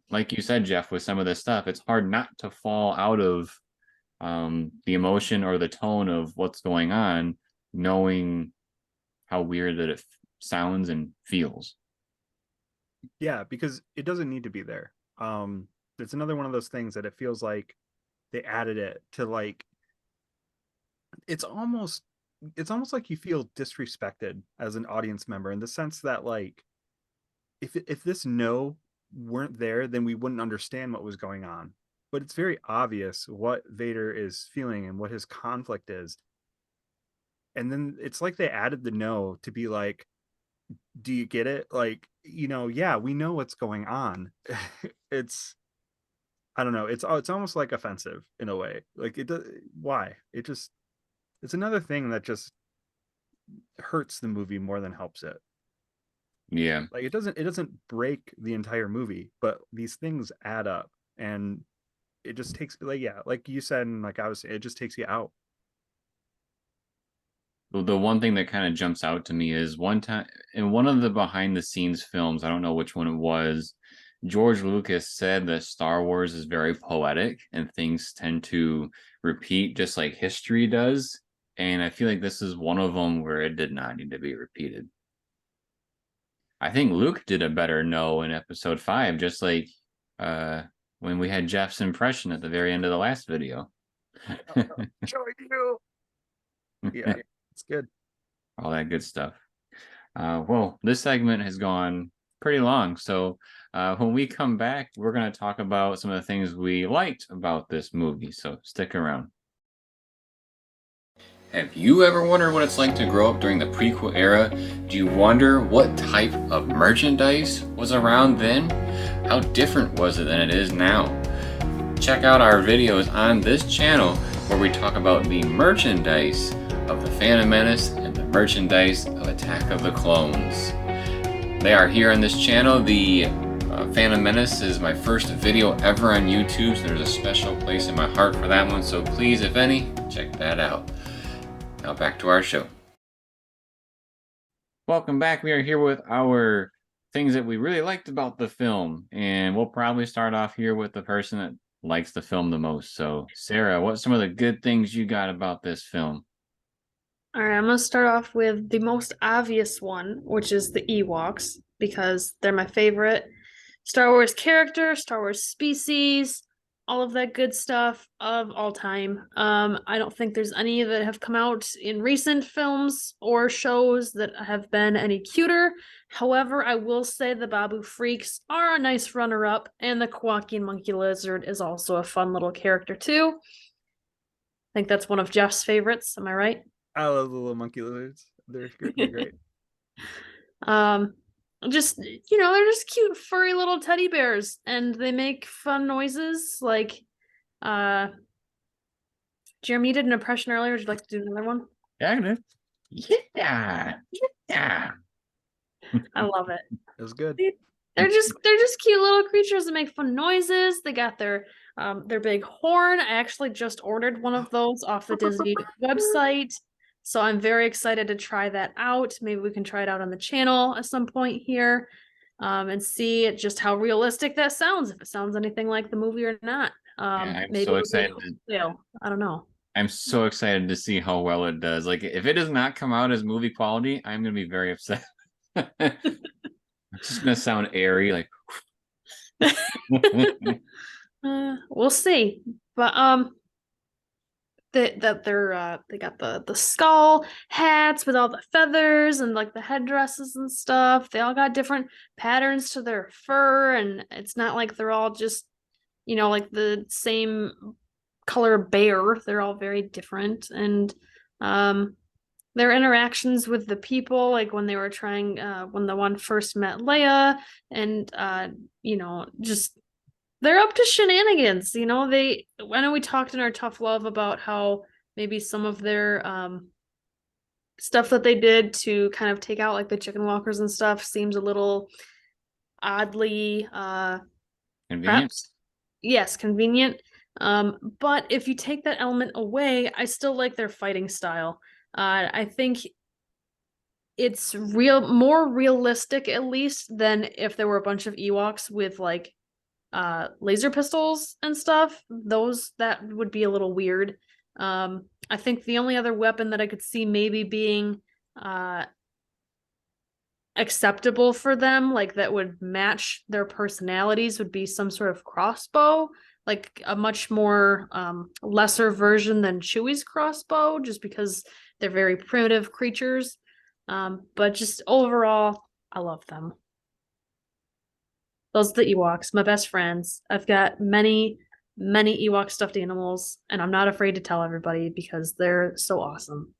like you said, Jeff, with some of this stuff, it's hard not to fall out of the emotion or the tone of what's going on, knowing how weird that it sounds and feels. Yeah, because it doesn't need to be there. It's another one of those things that it feels like they added it to like it's almost like you feel disrespected as an audience member in the sense that like if this no weren't there, then we wouldn't understand what was going on. But it's very obvious what Vader is feeling and what his conflict is. And then it's like they added the no to be like, do you get it? Like, yeah, we know what's going on. It's I don't know. It's almost like offensive in a way. Like it does. Why? It's another thing that just hurts the movie more than helps it. Yeah. Like it doesn't break the entire movie, but these things add up, and it just takes like yeah, like you said, and like I was saying, it just takes you out. The one thing that kind of jumps out to me is one time in one of the behind the scenes films, I don't know which one it was, George Lucas said that Star Wars is very poetic and things tend to repeat just like history does. And I feel like this is one of them where it did not need to be repeated. I think Luke did a better no in episode 5, just like uh, when we had Jeff's impression at the very end of the last video. Showing you. Yeah, it's good. All that good stuff. Well, this segment has gone pretty long, so when we come back, we're going to talk about some of the things we liked about this movie, so stick around. Have you ever wondered what it's like to grow up during the prequel era? Do you wonder what type of merchandise was around then? How different was it than it is now? Check out our videos on this channel where we talk about the merchandise of the Phantom Menace and the merchandise of Attack of the Clones. They are here on this channel. The Phantom Menace is my first video ever on YouTube, so there's a special place in my heart for that one, so please, if any, check that out. Now back to our show. Welcome back. We are here with our things that we really liked about the film, and we'll probably start off here with the person that likes the film the most. So, Sarah, what's some of the good things you got about this film? All right, I'm gonna start off with the most obvious one, which is the Ewoks, because they're my favorite Star Wars character, Star Wars species, all of that good stuff of all time. I don't think there's any that have come out in recent films or shows that have been any cuter. However, I will say the Babu Freaks are a nice runner-up, and the Kowakian Monkey Lizard is also a fun little character too. I think that's one of Jeff's favorites. Am I right? I love the little monkey lizards. They're great. Just they're just cute furry little teddy bears, and they make fun noises like Jeremy, you did an impression earlier. Would you like to do another one? Yeah, I do. Yeah. I love it. It was good. They're just cute little creatures that make fun noises. They got their big horn. I actually just ordered one of those off the Disney website. So I'm very excited to try that out. Maybe we can try it out on the channel at some point here, and see just how realistic that sounds, if it sounds anything like the movie or not. I'm Maybe so excited. I don't know. I'm so excited to see how well it does. Like, if it does not come out as movie quality, I'm gonna be very upset. It's just gonna sound airy, like. We'll see, but they got the skull hats with all the feathers and like the headdresses and stuff. They all got different patterns to their fur, and it's not like they're all just like the same color bear. They're all very different, and their interactions with the people, like when they were trying when the one first met Leia, and just they're up to shenanigans. I know we talked in our tough love about how maybe some of their stuff that they did to kind of take out like the chicken walkers and stuff seems a little oddly Convenient. perhaps, yes, convenient. But if you take that element away, I still like their fighting style. I think it's more realistic, at least, than if there were a bunch of Ewoks with like laser pistols and stuff. That would be a little weird. I think the only other weapon that I could see maybe being acceptable for them, like that would match their personalities, would be some sort of crossbow, like a much more lesser version than Chewie's crossbow, just because they're very primitive creatures. But just overall, I love them. Those are the Ewoks, my best friends. I've got many, many Ewok stuffed animals, and I'm not afraid to tell everybody because they're so awesome.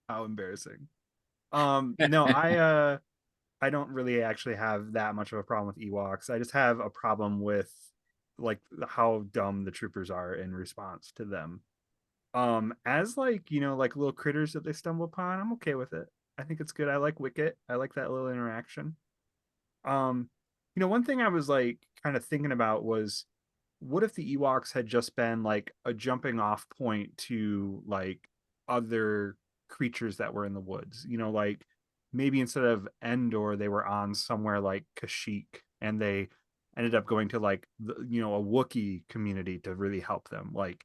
How embarrassing. No, I don't really actually have that much of a problem with Ewoks. I just have a problem with like how dumb the troopers are in response to them. As like like little critters that they stumble upon, I'm okay with it. I think it's good. I like Wicket. I like that little interaction. One thing I was like kind of thinking about was, what if the Ewoks had just been like a jumping off point to like other creatures that were in the woods? Like maybe instead of Endor, they were on somewhere like Kashyyyk, and they ended up going to like a Wookiee community to really help them. Like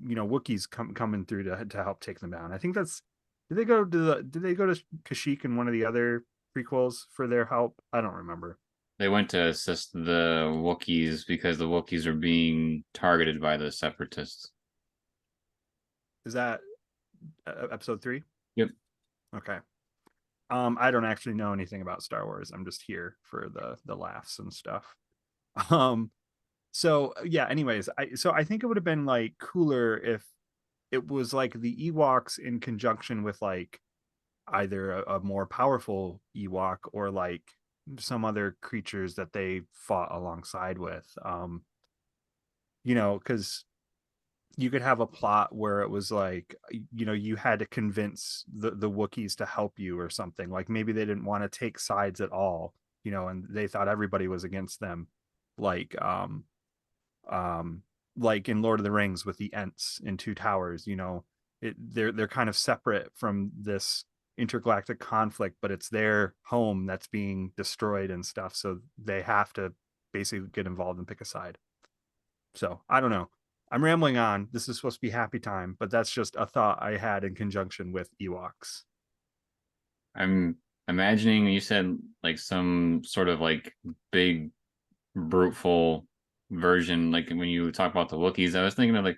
Wookiees coming through to help take them down. I think that's. Did they go to Kashyyyk in one of the other prequels for their help? I don't remember. They went to assist the Wookiees because the Wookiees are being targeted by the Separatists. Is that episode 3? Yep. Okay. I don't actually know anything about Star Wars. I'm just here for the laughs and stuff. Um, so yeah, anyways, I think it would have been like cooler if it was like the Ewoks in conjunction with like either a more powerful Ewok or like some other creatures that they fought alongside with. Because you could have a plot where it was like, you had to convince the Wookiees to help you or something. Like maybe they didn't want to take sides at all, and they thought everybody was against them. Like um like in Lord of the Rings with the Ents in Two Towers, they're kind of separate from this intergalactic conflict, but it's their home that's being destroyed and stuff, so they have to basically get involved and pick a side. So I don't know, I'm rambling on. This is supposed to be happy time, but that's just a thought I had in conjunction with Ewoks. I'm imagining you said like some sort of like big bruteful version, like when you talk about the Wookiees, I was thinking of like,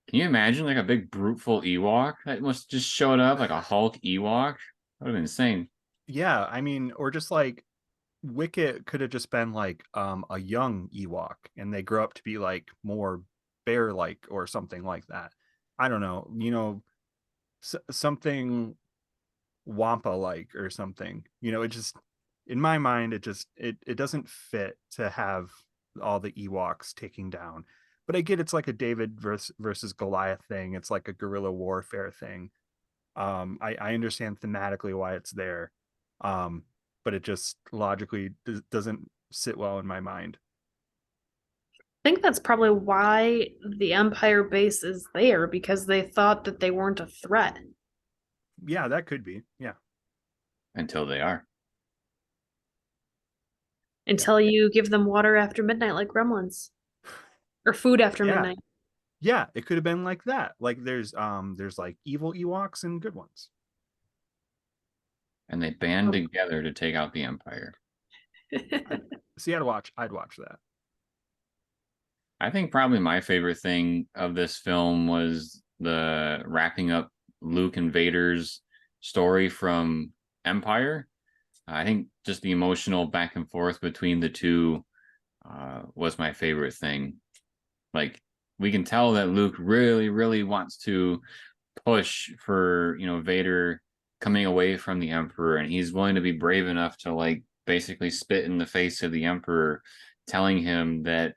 can you imagine like a big bruteful Ewok that must just showed up like a Hulk Ewok? That would have been insane. Yeah, I mean, or just like Wicket could have just been like a young Ewok and they grow up to be like more bear like or something like that. I don't know, something Wampa like or something. It just, in my mind, it doesn't fit to have all the Ewoks taking down. But I get it's like a David versus Goliath thing. It's like a guerrilla warfare thing. I understand thematically why it's there, um, but it just logically doesn't sit well in my mind. I think that's probably why the Empire base is there, because they thought that they weren't a threat. Yeah, that could be. Yeah. Until they are. Until you give them water after midnight like gremlins. Or food after Yeah. midnight. Yeah, it could have been like that. Like there's like evil Ewoks and good ones. And they band together to take out the Empire. See, I'd watch that. I think probably my favorite thing of this film was the wrapping up Luke and Vader's story from Empire. I think just the emotional back and forth between the two was my favorite thing. Like, we can tell that Luke really, really wants to push for, Vader coming away from the Emperor, and he's willing to be brave enough to like basically spit in the face of the Emperor, telling him that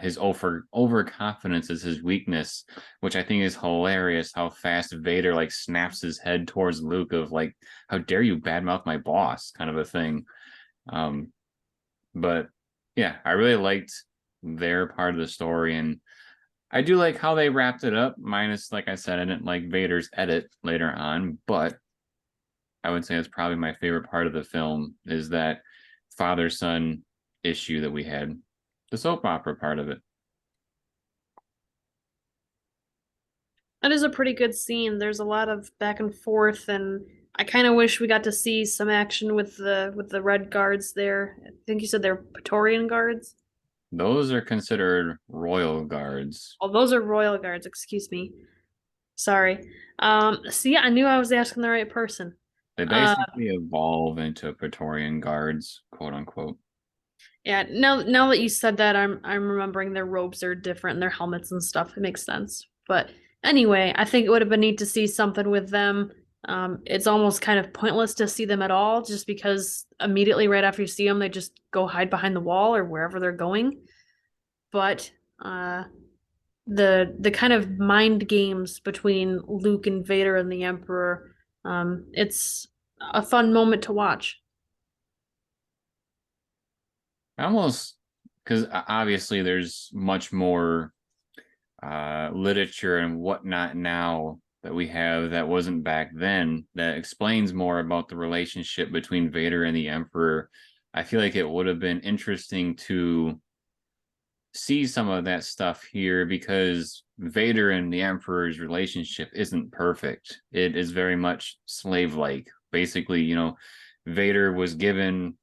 his overconfidence is his weakness, which I think is hilarious. How fast Vader like snaps his head towards Luke, of like, "How dare you badmouth my boss?" kind of a thing. But yeah, I really liked their part of the story, and I do like how they wrapped it up. Minus, like I said, I didn't like Vader's edit later on, but I would say it's probably my favorite part of the film is that father-son issue that we had, the soap opera part of it. That is a pretty good scene. There's a lot of back and forth, and I kind of wish we got to see some action with the red guards there. I think you said they're Praetorian guards. Those are considered royal guards. Oh, those are royal guards. Excuse me. Sorry. See, I knew I was asking the right person. They basically evolve into Praetorian guards, quote unquote. Yeah. Now that you said that, I'm remembering their robes are different and their helmets and stuff. It makes sense. But anyway, I think it would have been neat to see something with them. It's almost kind of pointless to see them at all, just because immediately right after you see them, they just go hide behind the wall or wherever they're going. But the kind of mind games between Luke and Vader and the Emperor, it's a fun moment to watch. Almost, because obviously there's much more literature and whatnot now that we have that wasn't back then, that explains more about the relationship between Vader and the Emperor. I feel like it would have been interesting to see some of that stuff here, because Vader and the Emperor's relationship isn't perfect. It is very much slave-like. Basically, Vader was given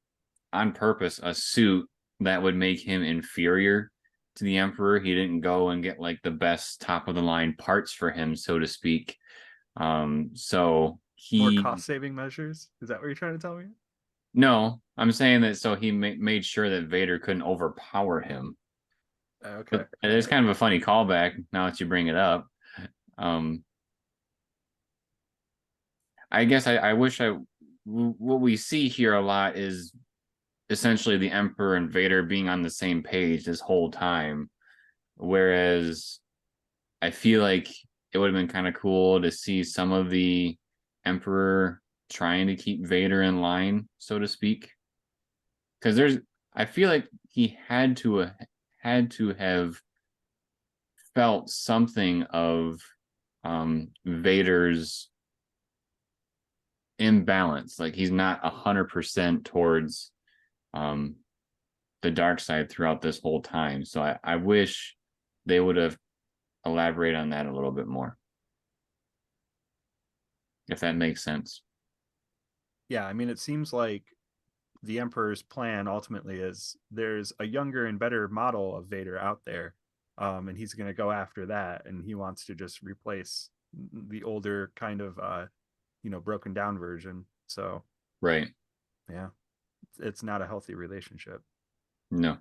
on purpose a suit that would make him inferior to the Emperor. He didn't go and get like the best top of the line parts for him, so to speak. So More he cost saving measures? Is that what you're trying to tell me? no, I'm saying that so he made sure that Vader couldn't overpower him. Okay. But it's kind of a funny callback now that you bring it up. Um, I guess I wish what we see here a lot is essentially the Emperor and Vader being on the same page this whole time. Whereas I feel like it would have been kind of cool to see some of the Emperor trying to keep Vader in line, so to speak. Because I feel like he had to have felt something of Vader's imbalance. Like he's not 100% towards um, the dark side throughout this whole time. So I wish they would have elaborated on that a little bit more, if that makes sense. Yeah, I mean, it seems like the Emperor's plan ultimately is there's a younger and better model of Vader out there, and he's going to go after that, and he wants to just replace the older kind of broken down version. So Right. yeah, it's not a healthy relationship. No.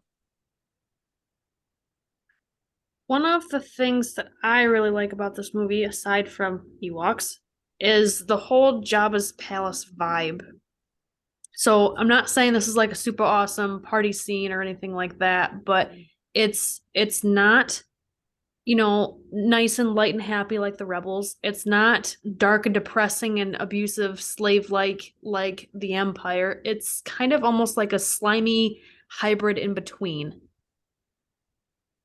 One of the things that I really like about this movie, aside from Ewoks, is the whole Jabba's palace vibe. So I'm not saying this is like a super awesome party scene or anything like that, but it's not, nice and light and happy like the Rebels. It's not dark and depressing and abusive slave like the Empire. It's kind of almost like a slimy hybrid in between.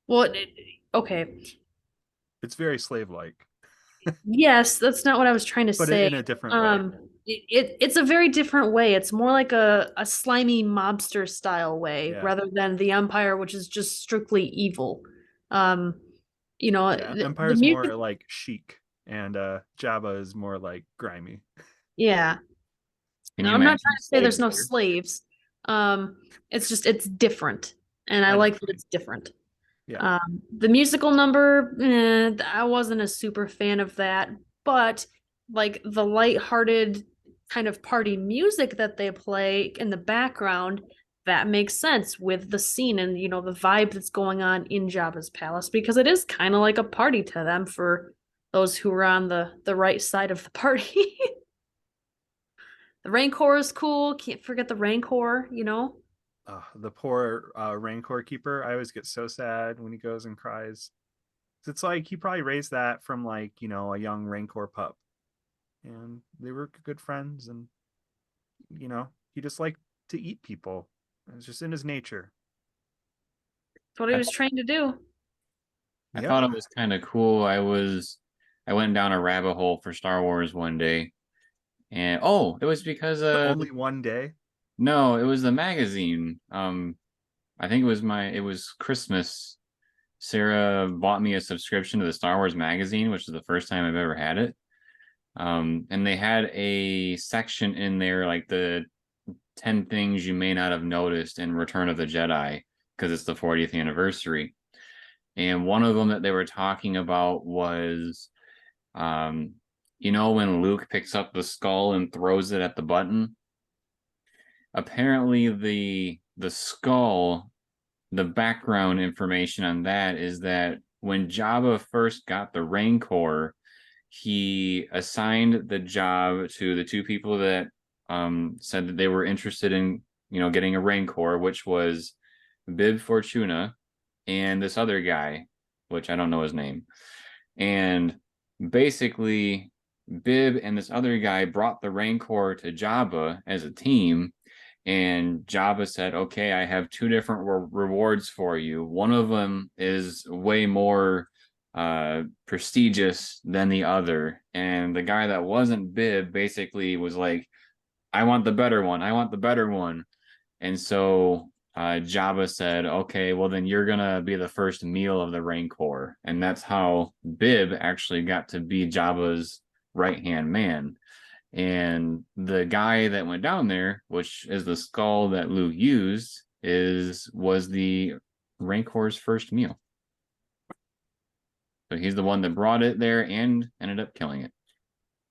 Well, okay. It's very slave like, Yes, that's not what I was trying to but say. in a different way. It's a very different way. It's more like a slimy mobster style way Yeah. rather than the Empire, which is just strictly evil. Yeah, The Empire's music, more like chic, and Jabba is more like grimy. yeah. Can Now, you I'm not imagine trying to say slave there's no Vader? slaves. It's different, and I I know like what that you mean. it's different. Yeah. The musical number, I wasn't a super fan of that, but like the lighthearted kind of party music that they play in the background, that makes sense with the scene and the vibe that's going on in Jabba's palace because it is kind of like a party to them for those who are on the right side of the party. The Rancor is cool. Can't forget the Rancor. The poor Rancor keeper. I always get so sad when he goes and cries. It's like he probably raised that from like a young Rancor pup, and they were good friends, and he just liked to eat people. It was just in his nature. That's what he I, was trained to do. I Yeah. thought it was kind of cool. I went down a rabbit hole for Star Wars one day, and it was because Only one day. no, it was the magazine. I think it was Christmas. Sarah bought me a subscription to the Star Wars magazine, which is the first time I've ever had it. And they had a section in there like the 10 things you may not have noticed in Return of the Jedi because it's the 40th anniversary. And one of them that they were talking about was when Luke picks up the skull and throws it at the button. Apparently the skull, the background information on that is that when Jabba first got the Rancor, he assigned the job to the two people that said that they were interested in getting a Rancor, which was Bib Fortuna and this other guy, which I don't know his name. And basically, Bib and this other guy brought the Rancor to Jabba as a team. And Jabba said, okay, I have two different rewards for you. One of them is way more prestigious than the other. And the guy that wasn't Bib basically was like, I want the better one. I want the better one. And so Jabba said, okay, well, then you're going to be the first meal of the Rancor. And that's how Bib actually got to be Jabba's right hand man. And the guy that went down there, which is the skull that Luke used, was the Rancor's first meal. So he's the one that brought it there and ended up killing it.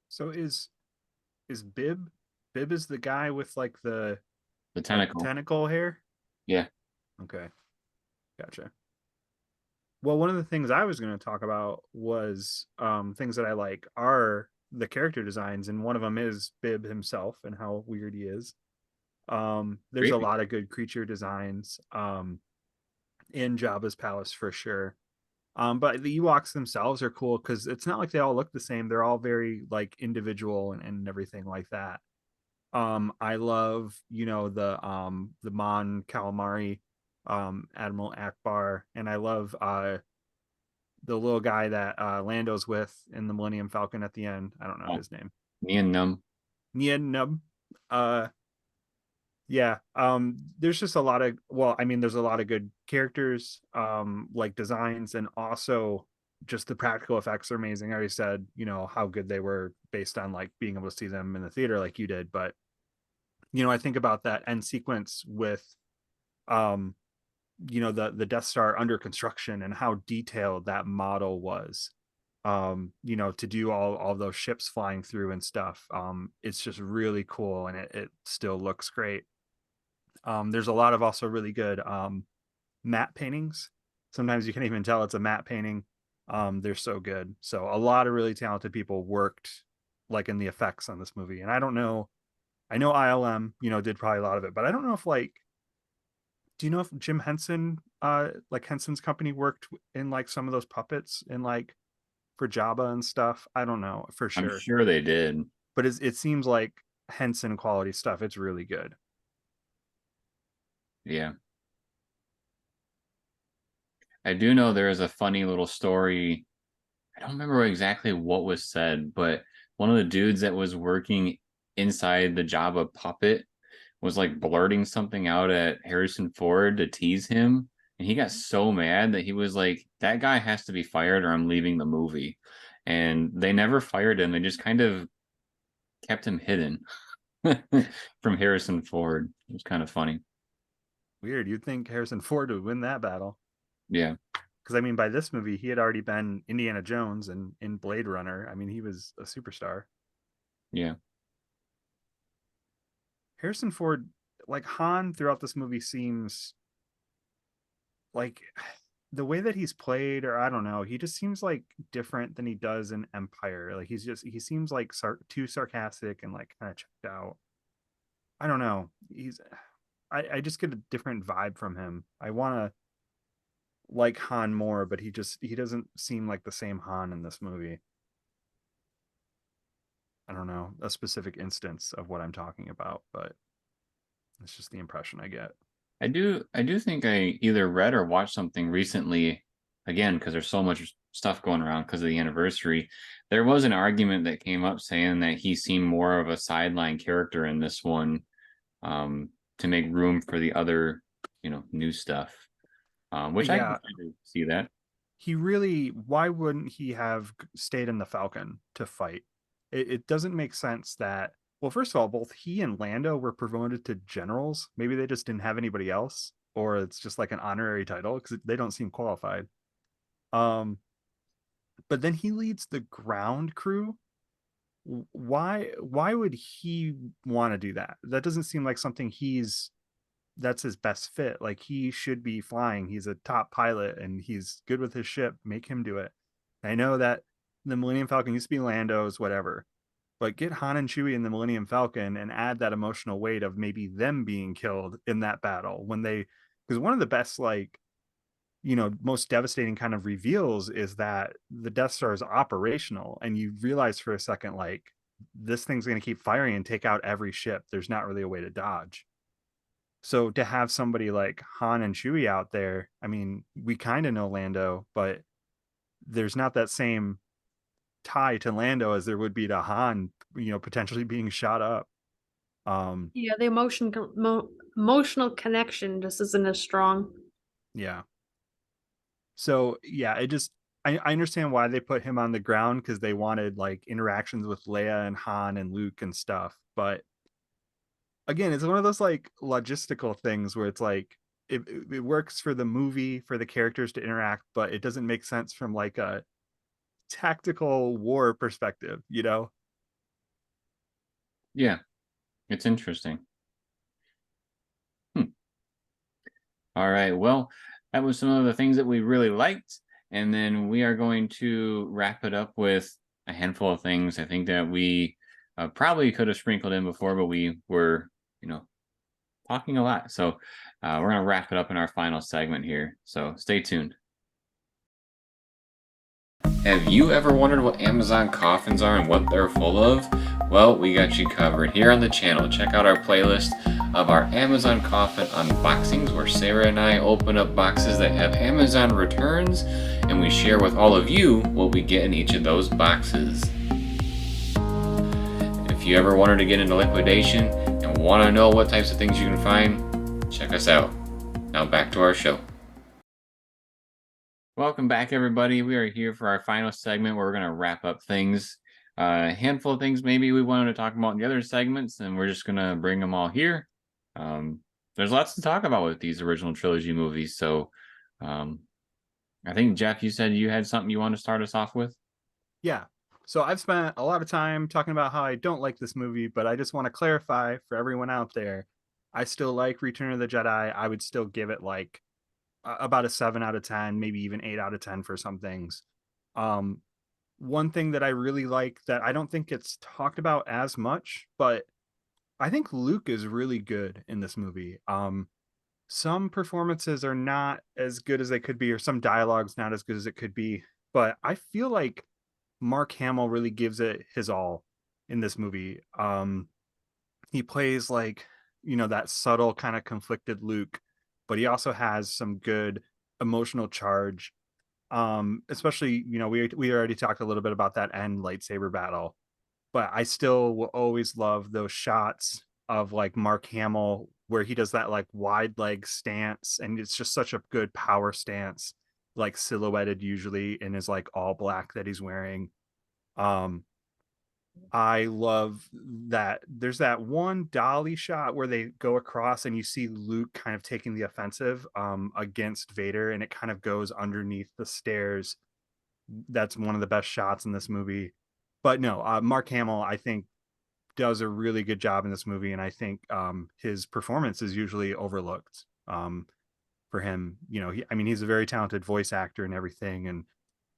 So is Bib? Bib is the guy with like the The like tentacle. tentacle hair. Yeah. Okay, gotcha. Well, one of the things I was going to talk about was things that I like are the character designs, and one of them is Bib himself and how weird he is. There's a Creepy. lot of good creature designs in Jabba's palace for sure. But the Ewoks themselves are cool because it's not like they all look the same. They're all very like individual and everything like that. I love, the Mon Calamari, Admiral Akbar, and I love the little guy that Lando's with in the Millennium Falcon at the end. I don't know Oh, his name. me and Num. Nien Nub. Uh yeah. There's just a lot of, well, I mean, there's a lot of good characters, like designs, and also just the practical effects are amazing. I already said, how good they were based on like being able to see them in the theater like you did. But I think about that end sequence with um the Death Star under construction and how detailed that model was. To do all those ships flying through and stuff. It's just really cool, and it still looks great. There's a lot of also really good matte paintings. Sometimes you can even tell it's a matte painting. They're so good. So a lot of really talented people worked like in the effects on this movie. And I don't know, I know ILM, did probably a lot of it, but I don't know if like, do you know if Jim Henson, like Henson's company worked in like some of those puppets in like for Jabba and stuff? I don't know for I'm sure, sure they did. but it seems like Henson quality stuff. It's really good. Yeah. I do know there is a funny little story. I don't remember exactly what was said, but one of the dudes that was working inside the Jabba puppet was like blurting something out at Harrison Ford to tease him. And he got so mad that he was like, that guy has to be fired or I'm leaving the movie. And they never fired him. They just kind of kept him hidden from Harrison Ford. It was kind of funny. Weird. You'd think Harrison Ford would win that battle. Yeah. Because I mean, by this movie, he had already been Indiana Jones and in Blade Runner. I mean, he was a superstar. Yeah. Harrison Ford, like Han, throughout this movie seems like the way that he's played, or I don't know, he just seems like different than he does in Empire. Like he seems like too sarcastic and like kind of checked out. I don't know. I just get a different vibe from him. I want to like Han more, but he doesn't seem like the same Han in this movie. I don't know a specific instance of what I'm talking about, but it's just the impression I get. I do think I either read or watched something recently, again, because there's so much stuff going around because of the anniversary. There was an argument that came up saying that he seemed more of a sideline character in this one, to make room for the other, new stuff. Which I can Yeah, kind of see that. he really. Why wouldn't he have stayed in the Falcon to fight? It doesn't make sense that. Well, first of all, both he and Lando were promoted to generals. Maybe they just didn't have anybody else, or it's just like an honorary title because they don't seem qualified. Um, but then he leads the ground crew. Why would he want to do that? That doesn't seem like something that's his best fit. Like he should be flying. He's a top pilot and he's good with his ship. Make him do it. I know that the Millennium Falcon used to be Lando's, whatever, but get Han and Chewie in the Millennium Falcon and add that emotional weight of maybe them being killed in that battle when they, because one of the best, like, most devastating kind of reveals is that the Death Star is operational and you realize for a second, like, this thing's going to keep firing and take out every ship. There's not really a way to dodge. So to have somebody like Han and Chewie out there, I mean, we kind of know Lando, but there's not that same tie to Lando as there would be to Han, potentially being shot up. Yeah, the emotional connection just isn't as strong. Yeah. So yeah, I understand why they put him on the ground because they wanted like interactions with Leia and Han and Luke and stuff. But again, it's one of those like logistical things where it's like it works for the movie for the characters to interact, but it doesn't make sense from like a tactical war perspective, Yeah, it's interesting. All right. Well, that was some of the things that we really liked. And then we are going to wrap it up with a handful of things I think that we probably could have sprinkled in before, but we were, talking a lot. So we're going to wrap it up in our final segment here. So stay tuned. Have you ever wondered what Amazon coffins are and what they're full of? Well, we got you covered here on the channel. Check out our playlist of our Amazon coffin unboxings where Sarah and I open up boxes that have Amazon returns and we share with all of you what we get in each of those boxes. If you ever wanted to get into liquidation and want to know what types of things you can find, check us out. Now back to our show. Welcome back, everybody. We are here for our final segment where we're going to wrap up things. A handful of things maybe we wanted to talk about in the other segments, and we're just going to bring them all here. There's lots to talk about with these original trilogy movies. So I think, Jeff, you said you had something you want to start us off with? Yeah. So I've spent a lot of time talking about how I don't like this movie, but I just want to clarify for everyone out there, I still like Return of the Jedi. I would still give it like about a 7 out of 10, maybe even 8 out of 10 for some things. One thing that I really like that I don't think it's talked about as much, but I think Luke is really good in this movie. Some performances are not as good as they could be, or some dialogue's not as good as it could be, but I feel like Mark Hamill really gives it his all in this movie. He plays like, that subtle kind of conflicted Luke, but he also has some good emotional charge. Especially, we already talked a little bit about that end lightsaber battle, but I still will always love those shots of like Mark Hamill where he does that like wide leg stance, and it's just such a good power stance, like silhouetted usually in his like all black that he's wearing. um I love that there's that one dolly shot where they go across and you see Luke kind of taking the offensive against Vader, and it kind of goes underneath the stairs. That's one of the best shots in this movie. But no, Mark Hamill, I think, does a really good job in this movie, and I think his performance is usually overlooked for him. He's a very talented voice actor and everything, and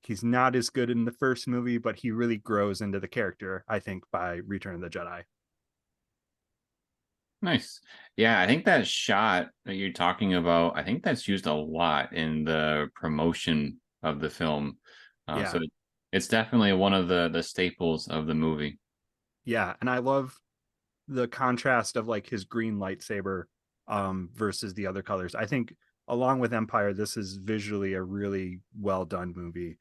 he's not as good in the first movie, but he really grows into the character, I think, by Return of the Jedi. Nice. Yeah, I think that shot that you're talking about, I think that's used a lot in the promotion of the film. Yeah. So it's definitely one of the staples of the movie. Yeah, and I love the contrast of like his green lightsaber versus the other colors. I think along with Empire, this is visually a really well done movie.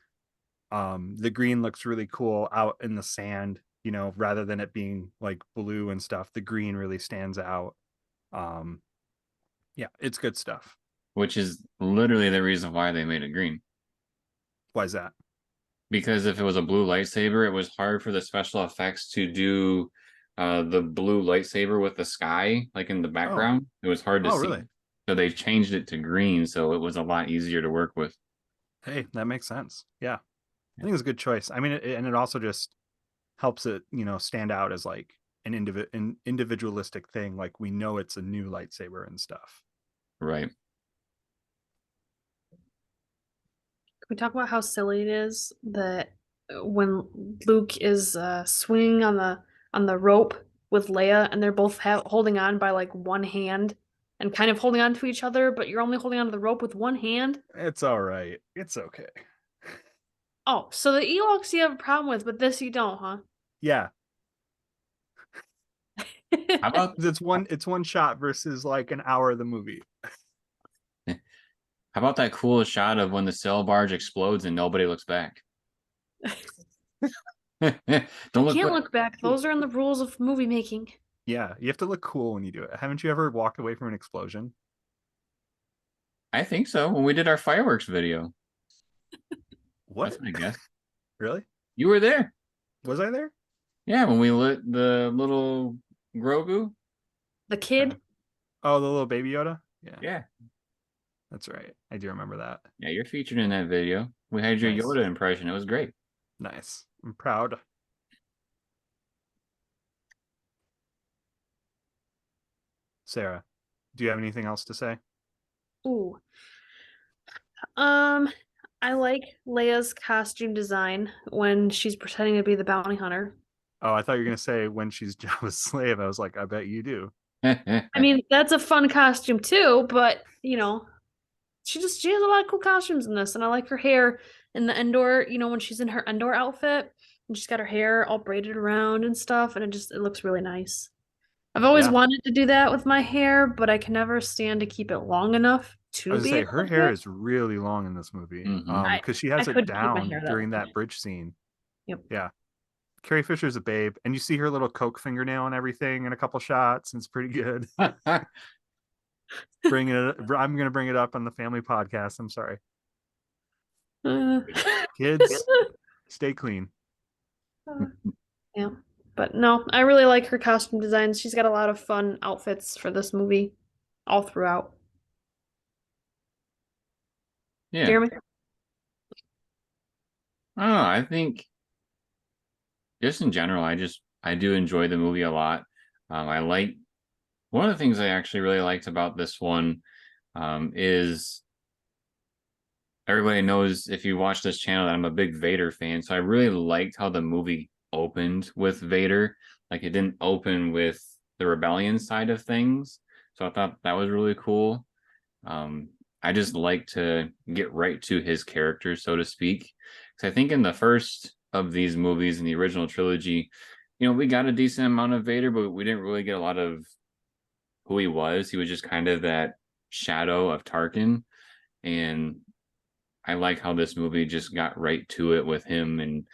The green looks really cool out in the sand, rather than it being like blue and stuff. The green really stands out. Yeah, it's good stuff. Which is literally the reason why they made it green. Why is that? Because if it was a blue lightsaber, it was hard for the special effects to do the blue lightsaber with the sky, like in the background. It was hard to see. Really? So they changed it to green, so it was a lot easier to work with. Hey, that makes sense. Yeah, I think it's a good choice. I mean, and it also just helps it, stand out as like an individualistic thing. Like we know it's a new lightsaber and stuff. Right. Can we talk about how silly it is that when Luke is swinging on the rope with Leia, and they're both holding on by like one hand and kind of holding on to each other, but you're only holding onto the rope with one hand? It's all right. It's okay. Oh, so the Ewoks you have a problem with, but this you don't, huh? Yeah. How about It's one shot versus like an hour of the movie. how about that cool shot of when the sail barge explodes and nobody looks back? Don't look Can't back. look back. Those are in the rules of movie making. Yeah, you have to look cool when you do it. Haven't you ever walked away from an explosion? I think so. When we did our fireworks video. What? That's my guess. Really? You were there. Was I there? Yeah, when we lit the little Grogu. The kid? Oh, the little baby Yoda? Yeah. Yeah. That's right. I do remember that. Yeah, you're featured in that video. We had your Nice. Yoda impression. It was great. Nice. I'm proud. Sarah, do you have anything else to say? Ooh. Um, I like Leia's costume design when she's pretending to be the bounty hunter. Oh, I thought you were gonna say when she's Jabba's slave. I was like, I bet you do. I mean, that's a fun costume too, but she has a lot of cool costumes in this, and I like her hair in the Endor, when she's in her Endor outfit and she's got her hair all braided around and stuff, and it looks really nice. I've always Yeah, wanted to do that with my hair, but I can never stand to keep it long enough I to was gonna be say able her to do hair it. is really long in this movie. Hmm. Because she I has it couldn't keep my down hair that during long. that bridge scene. Yep. Yeah, Carrie Fisher's a babe, and you see her little coke fingernail and everything in a couple shots, and it's pretty good. I'm gonna bring it up on the family podcast. I'm sorry, Uh, kids, stay clean. yeah. But no, I really like her costume designs. She's got a lot of fun outfits for this movie all throughout. Yeah. Jeremy? I don't know. I think just in general, I do enjoy the movie a lot. I like one of the things I actually really liked about this one is everybody knows if you watch this channel that I'm a big Vader fan. So I really liked how the movie opened with Vader. Like it didn't open with the rebellion side of things. So I thought that was really cool. Um, I just like to get right to his character, so to speak. Because I think in the first of these movies in the original trilogy, we got a decent amount of Vader, but we didn't really get a lot of who he was. He was just kind of that shadow of Tarkin. And I like how this movie just got right to it with him and,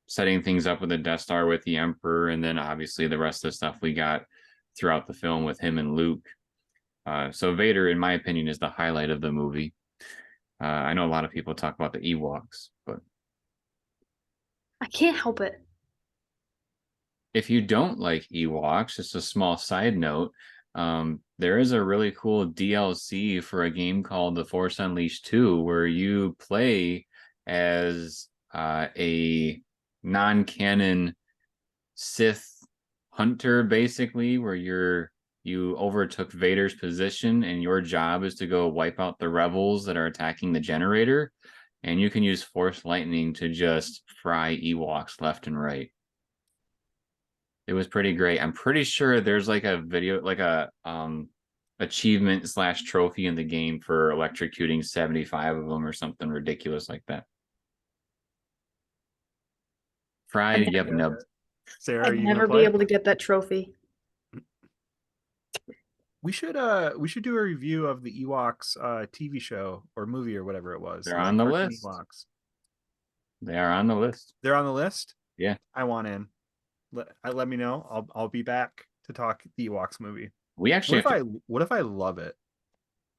setting things up with the Death Star with the Emperor. And then obviously the rest of the stuff we got throughout the film with him and Luke. So Vader, in my opinion, is the highlight of the movie. I know a lot of people talk about the Ewoks, but I can't help it. if you don't like Ewoks, just a small side note, there is a really cool DLC for a game called The Force Unleashed 2, where you play as a non-canon Sith hunter, basically, where you overtook Vader's position, and your job is to go wipe out the rebels that are attacking the generator, and you can use Force Lightning to just fry Ewoks left and right. It was pretty great. I'm pretty sure there's like a video, like a achievement slash trophy in the game for electrocuting 75 of them or something ridiculous like that. I'd Fried, yep, never, nub. Sarah, are I'd you gonna never be play? able to get that trophy. We should do a review of the Ewoks TV show or movie or whatever it was. They're The on the cartoon list. Ewoks. They are on the list. They're on the list. Yeah. I want in. Let me know. I'll be back to talk the Ewoks movie. We actually have to. What if I love it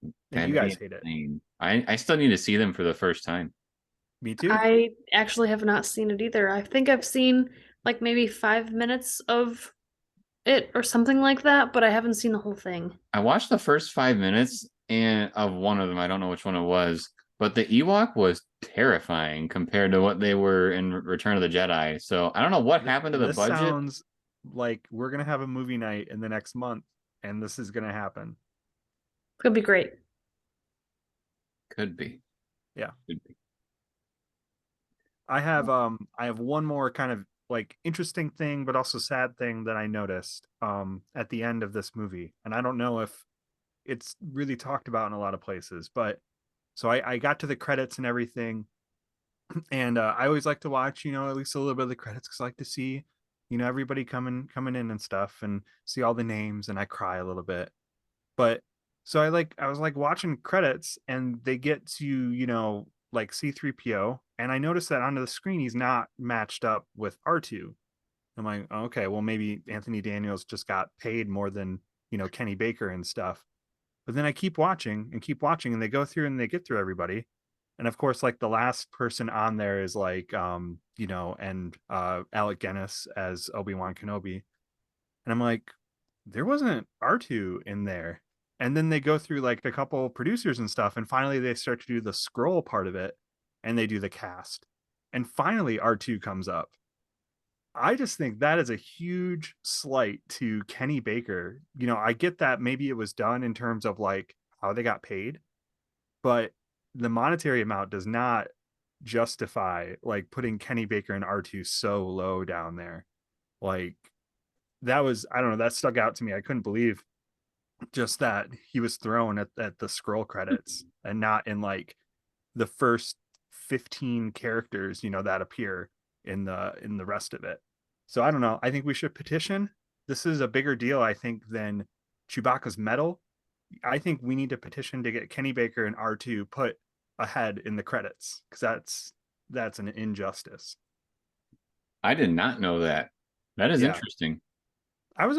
and That'd you be guys hate it? insane. I still need to see them for the first time. Me too. I actually have not seen it either. I think I've seen like maybe 5 minutes of it or something like that, but I haven't seen the whole thing. I watched the first 5 minutes and of one of them. I don't know which one it was, but the Ewok was terrifying compared to what they were in Return of the Jedi. So I don't know what happened to the This budget. sounds like we're gonna have a movie night in the next month, and this is gonna happen. It's gonna be great. Could be. Yeah. Could be. I have one more kind of like interesting thing, but also sad thing that I noticed at the end of this movie, and I don't know if it's really talked about in a lot of places, but so I got to the credits and everything, and I always like to watch, at least a little bit of the credits because I like to see, everybody coming in and stuff, and see all the names, and I cry a little bit. But so I was like watching credits, and they get to like C3PO, and I noticed that onto the screen he's not matched up with R2. I'm like, okay, well maybe Anthony Daniels just got paid more than Kenny Baker and stuff. But then I keep watching and keep watching, and they go through and they get through everybody. And of course, like the last person on there is like and Alec Guinness as Obi-Wan Kenobi. And I'm like, there wasn't R2 in there. And then they go through like a couple producers and stuff, and finally they start to do the scroll part of it, and they do the cast. And finally R2 comes up. I just think that is a huge slight to Kenny Baker. You know, I get that maybe it was done in terms of like how they got paid, but the monetary amount does not justify like putting Kenny Baker and R2 so low down there. Like that was, I don't know, that stuck out to me. I couldn't believe just that he was thrown at the scroll credits and not in like the first 15 characters, you know, that appear in the rest of it. So I don't know. I think we should petition. This is a bigger deal, I think, than Chewbacca's medal. I think we need to petition to get Kenny Baker and R2 put ahead in the credits because that's an injustice. I did not know that. That is Yeah. interesting. I was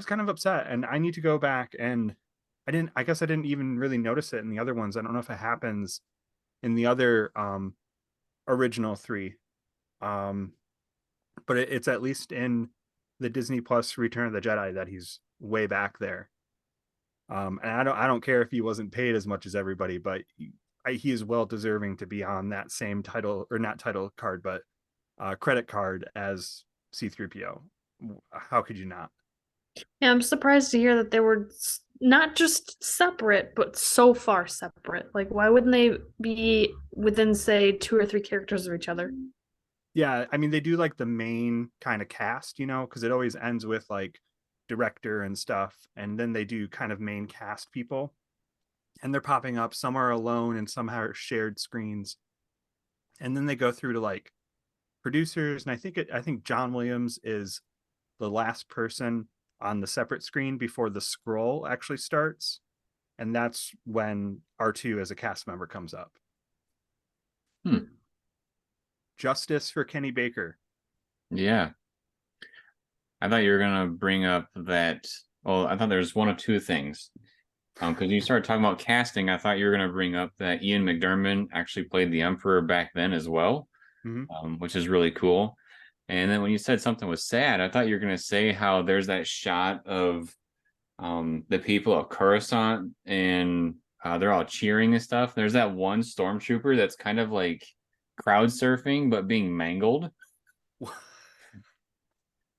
kind of upset, and I need to go back and I guess I didn't even really notice it in the other ones. I don't know if it happens in the other original three. Um but it's at least in the Disney Plus Return of the Jedi that he's way back there. And I don't care if he wasn't paid as much as everybody, but he is well deserving to be on that same title, or not title card, but credit card as C3PO. How could you not? Yeah, I'm surprised to hear that they were not just separate, but so far separate. Like, why wouldn't they be within, say, two or three characters of each other? Yeah, I mean they do like the main kind of cast, you know, because it always ends with like director and stuff, and then they do kind of main cast people, and they're popping up. Some are alone, and some are shared screens, and then they go through to like producers. And I think John Williams is the last person on the separate screen before the scroll actually starts, and that's when R2 as a cast member comes up. Hmm. Justice for Kenny Baker. Yeah. I thought you were gonna bring up that. Well, I thought there was one of two things. Because you started talking about casting, I thought you were gonna bring up that Ian McDiarmid actually played the Emperor back then as well, Mm-hmm. which is really cool. And then when you said something was sad, I thought you were gonna say how there's that shot of the people of Coruscant and they're all cheering and stuff. There's that one stormtrooper that's kind of like crowd surfing but being mangled.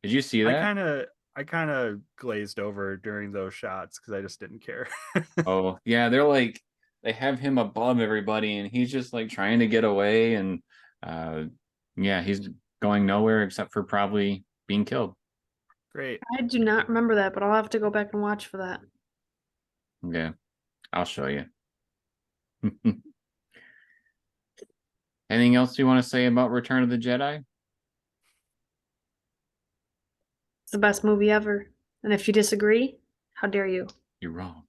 Did you see I that? kind of I kind of glazed over during those shots because I just didn't care. Oh, yeah, they're like they have him above everybody and he's just like trying to get away and uh yeah, he's going nowhere except for probably being killed. Great. I do not remember that, but I'll have to go back and watch for that. Yeah, I'll show you. Anything else you want to say about Return of the Jedi? It's the best movie ever. And if you disagree, how dare you? You're wrong.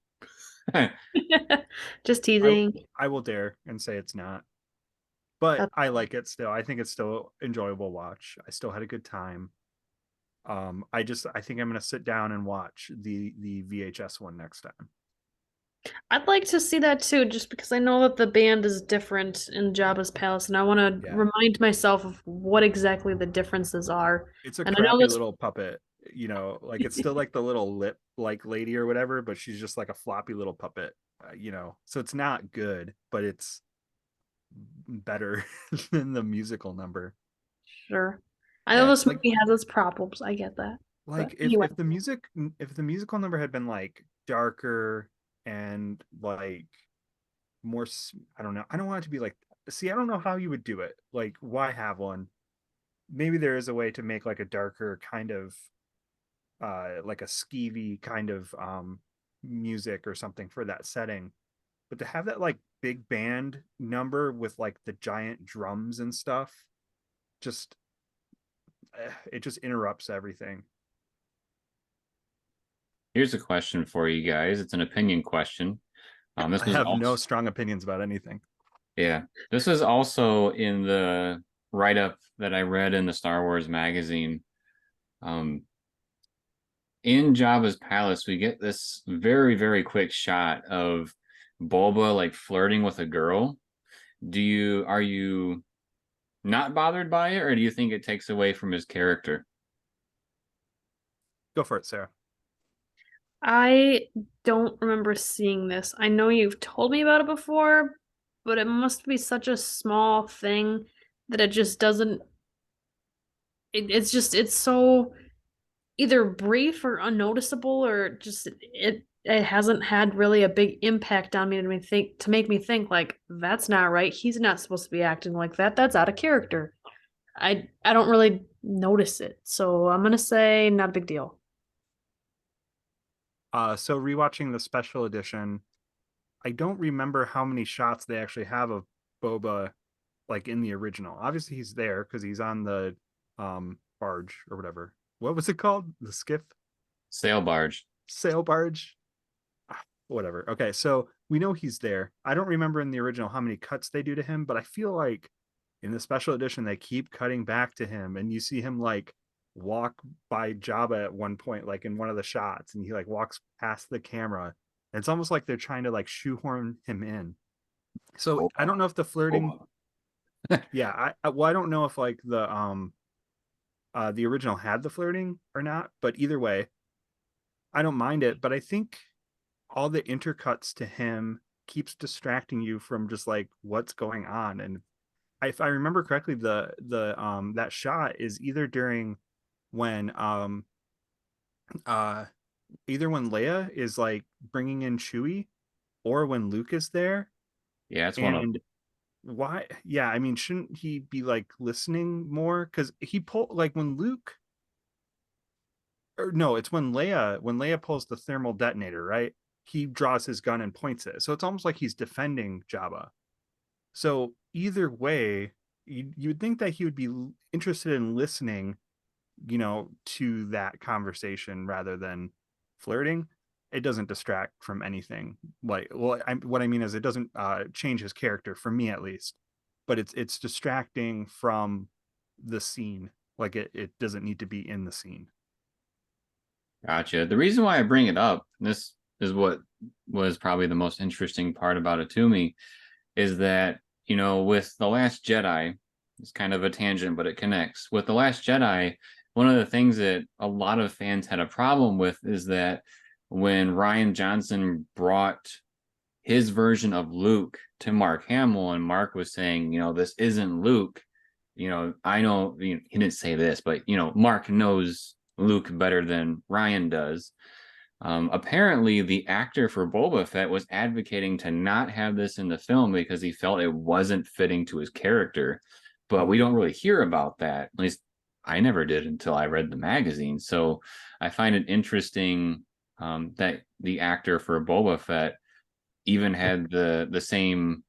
Just I teasing. I will dare and say it's not, but That's I like it still. I think it's still enjoyable watch. I still had a good time. I think I'm gonna sit down and watch the VHS one next time. I'd like to see that too, just because I know that the band is different in Jabba's palace, and I want to Yeah, remind myself of what exactly the differences are. it's a And I know crappy this, little puppet. You know, like it's still like the little lip like lady or whatever, but she's just like a floppy little puppet. You know, so it's not good, but it's better than the musical number. sure. I know Yeah, this movie has its problems. I get that. But Like anyway, if the musical number had been like darker and like more I don't know, I don't want it to be like, see, I don't know how you would do it. Like why have one? Maybe there is a way to make like a darker kind of like a skeevy kind of music or something for that setting, but to have that like big band number with like the giant drums and stuff, just it just interrupts everything. here's a question for you guys. It's an opinion question. This I was have no also strong opinions about anything. yeah, this was also in the write-up that I read in the Star Wars magazine. Um, in Jabba's palace, we get this very, very quick shot of Bulba like flirting with a girl. Are you not bothered by it, or do you think it takes away from his character? Go for it, Sarah. I don't remember seeing this. I know you've told me about it before, but it must be such a small thing that it just doesn't it's so either brief or unnoticeable, or just it hasn't had really a big impact on me to make me think like that's not right. He's not supposed to be acting like that. That's out of character. I don't really notice it. So I'm gonna say not a big deal. So rewatching the special edition, I don't remember how many shots they actually have of Boba like in the original. Obviously he's there because he's on the barge or whatever. What was it called? The skiff? Sail barge. Sail barge? Whatever. Okay, so we know he's there. I don't remember in the original how many cuts they do to him, but I feel like in the special edition they keep cutting back to him, and you see him like walk by Jabba at one point, like in one of the shots, and he like walks past the camera. And it's almost like they're trying to like shoehorn him in. So I Boba. don't know if the flirting, Boba. yeah, I don't know if like the original had the flirting or not, but either way, I don't mind it. But I think all the intercuts to him keeps distracting you from just like what's going on. And if I remember correctly, the that shot is either during when uh either when Leia is like bringing in Chewie or when Luke is there. Yeah, it's one of And them. why, yeah, I mean, shouldn't he be like listening more? Because he pulled like when Luke, or no, it's when Leia pulls the thermal detonator, right? He draws his gun and points it, so it's almost like he's defending Jabba. So either way, you'd think that he would be interested in listening, to that conversation rather than flirting. It doesn't distract from anything. Like, well, what I mean is, it doesn't change his character for me at least, but it's distracting from the scene. Like it doesn't need to be in the scene. Gotcha. The reason why I bring it up, this is what was probably the most interesting part about it to me, is that, with The Last Jedi, it's kind of a tangent, but it connects. With The Last Jedi, one of the things that a lot of fans had a problem with is that when Rian Johnson brought his version of Luke to Mark Hamill, and Mark was saying, this isn't Luke. I know, he didn't say this, but Mark knows Luke better than Ryan does. Apparently, the actor for Boba Fett was advocating to not have this in the film because he felt it wasn't fitting to his character. But we don't really hear about that. At least I never did until I read the magazine. So I find it interesting that the actor for Boba Fett even had the same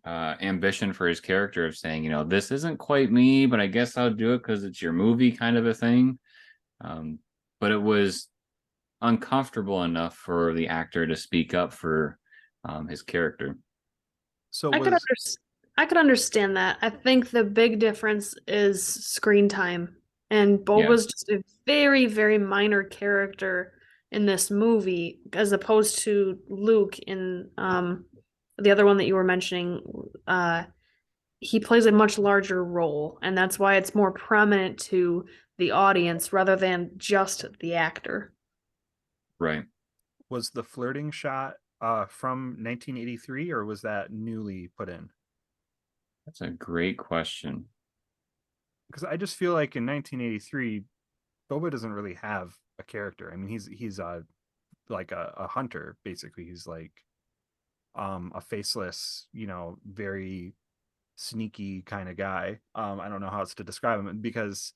ambition for his character of saying, this isn't quite me, but I guess I'll do it because it's your movie, kind of a thing. Um, but it was uncomfortable enough for the actor to speak up for his character. So I could was understand. I could understand that. I think the big difference is screen time. And Yeah, Boba's just a very, very minor character in this movie, as opposed to Luke in the other one that you were mentioning. He plays a much larger role, and that's why it's more prominent to the audience rather than just the actor. right. was the flirting shot from 1983, or was that newly put in? That's a great question. Because I just feel like in 1983, Boba doesn't really have a character. I mean, he's like a hunter basically. He's like a faceless, very sneaky kind of guy. I don't know how else to describe him because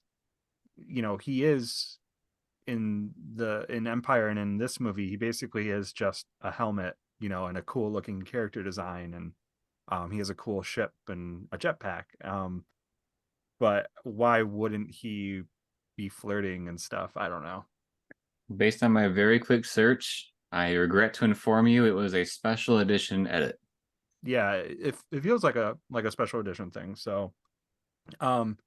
he is in Empire, and in this movie he basically is just a helmet, and a cool looking character design, and he has a cool ship and a jetpack. But why wouldn't he be flirting and stuff? I don't know. Based on my very quick search, I regret to inform you it was a special edition edit. Yeah, it feels like a special edition thing. So um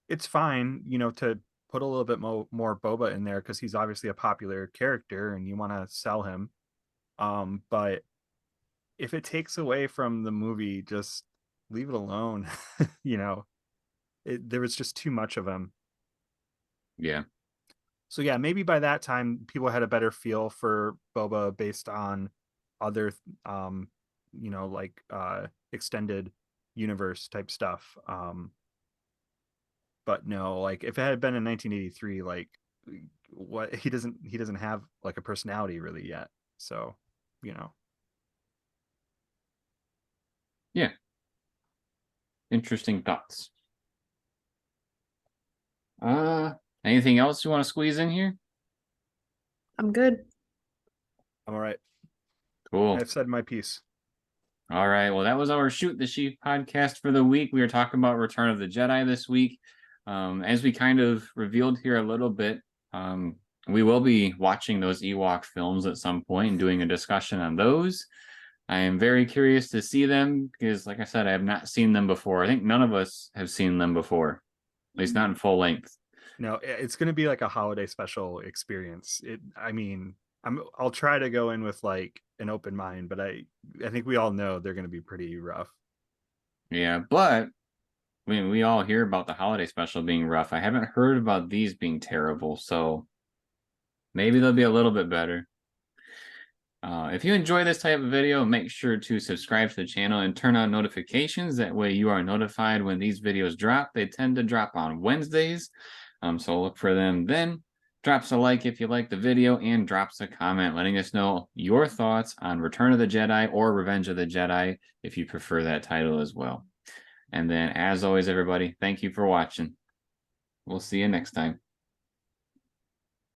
it's fine, to put a little bit more Boba in there because he's obviously a popular character and you want to sell him. But if it takes away from the movie, just leave it alone. you know, there was just too much of him. Yeah. So yeah, maybe by that time people had a better feel for Boba based on other like extended universe type stuff. But no, like if it had been in 1983, like what he doesn't have like a personality really yet. So, you know. Yeah. Interesting thoughts. Uh, anything else you want to squeeze in here? I'm good. I'm all right. Cool. I've said my piece. All right. Well, that was our Shoot the Sheev podcast for the week. We were talking about Return of the Jedi this week. As we kind of revealed here a little bit, we will be watching those Ewok films at some point and doing a discussion on those. I am very curious to see them because, like I said, I have not seen them before. I think none of us have seen them before, at least not in full length. No, it's going to be like a holiday special experience. I mean, I'll try to go in with like an open mind, but I think we all know they're going to be pretty rough. Yeah, but I mean, we all hear about the holiday special being rough. I haven't heard about these being terrible, so maybe they'll be a little bit better. If you enjoy this type of video, make sure to subscribe to the channel and turn on notifications. That way you are notified when these videos drop. They tend to drop on Wednesdays, so look for them then. Drops a like if you like the video and drops a comment letting us know your thoughts on Return of the Jedi or Revenge of the Jedi if you prefer that title as well. And then, as always, everybody, thank you for watching. We'll see you next time.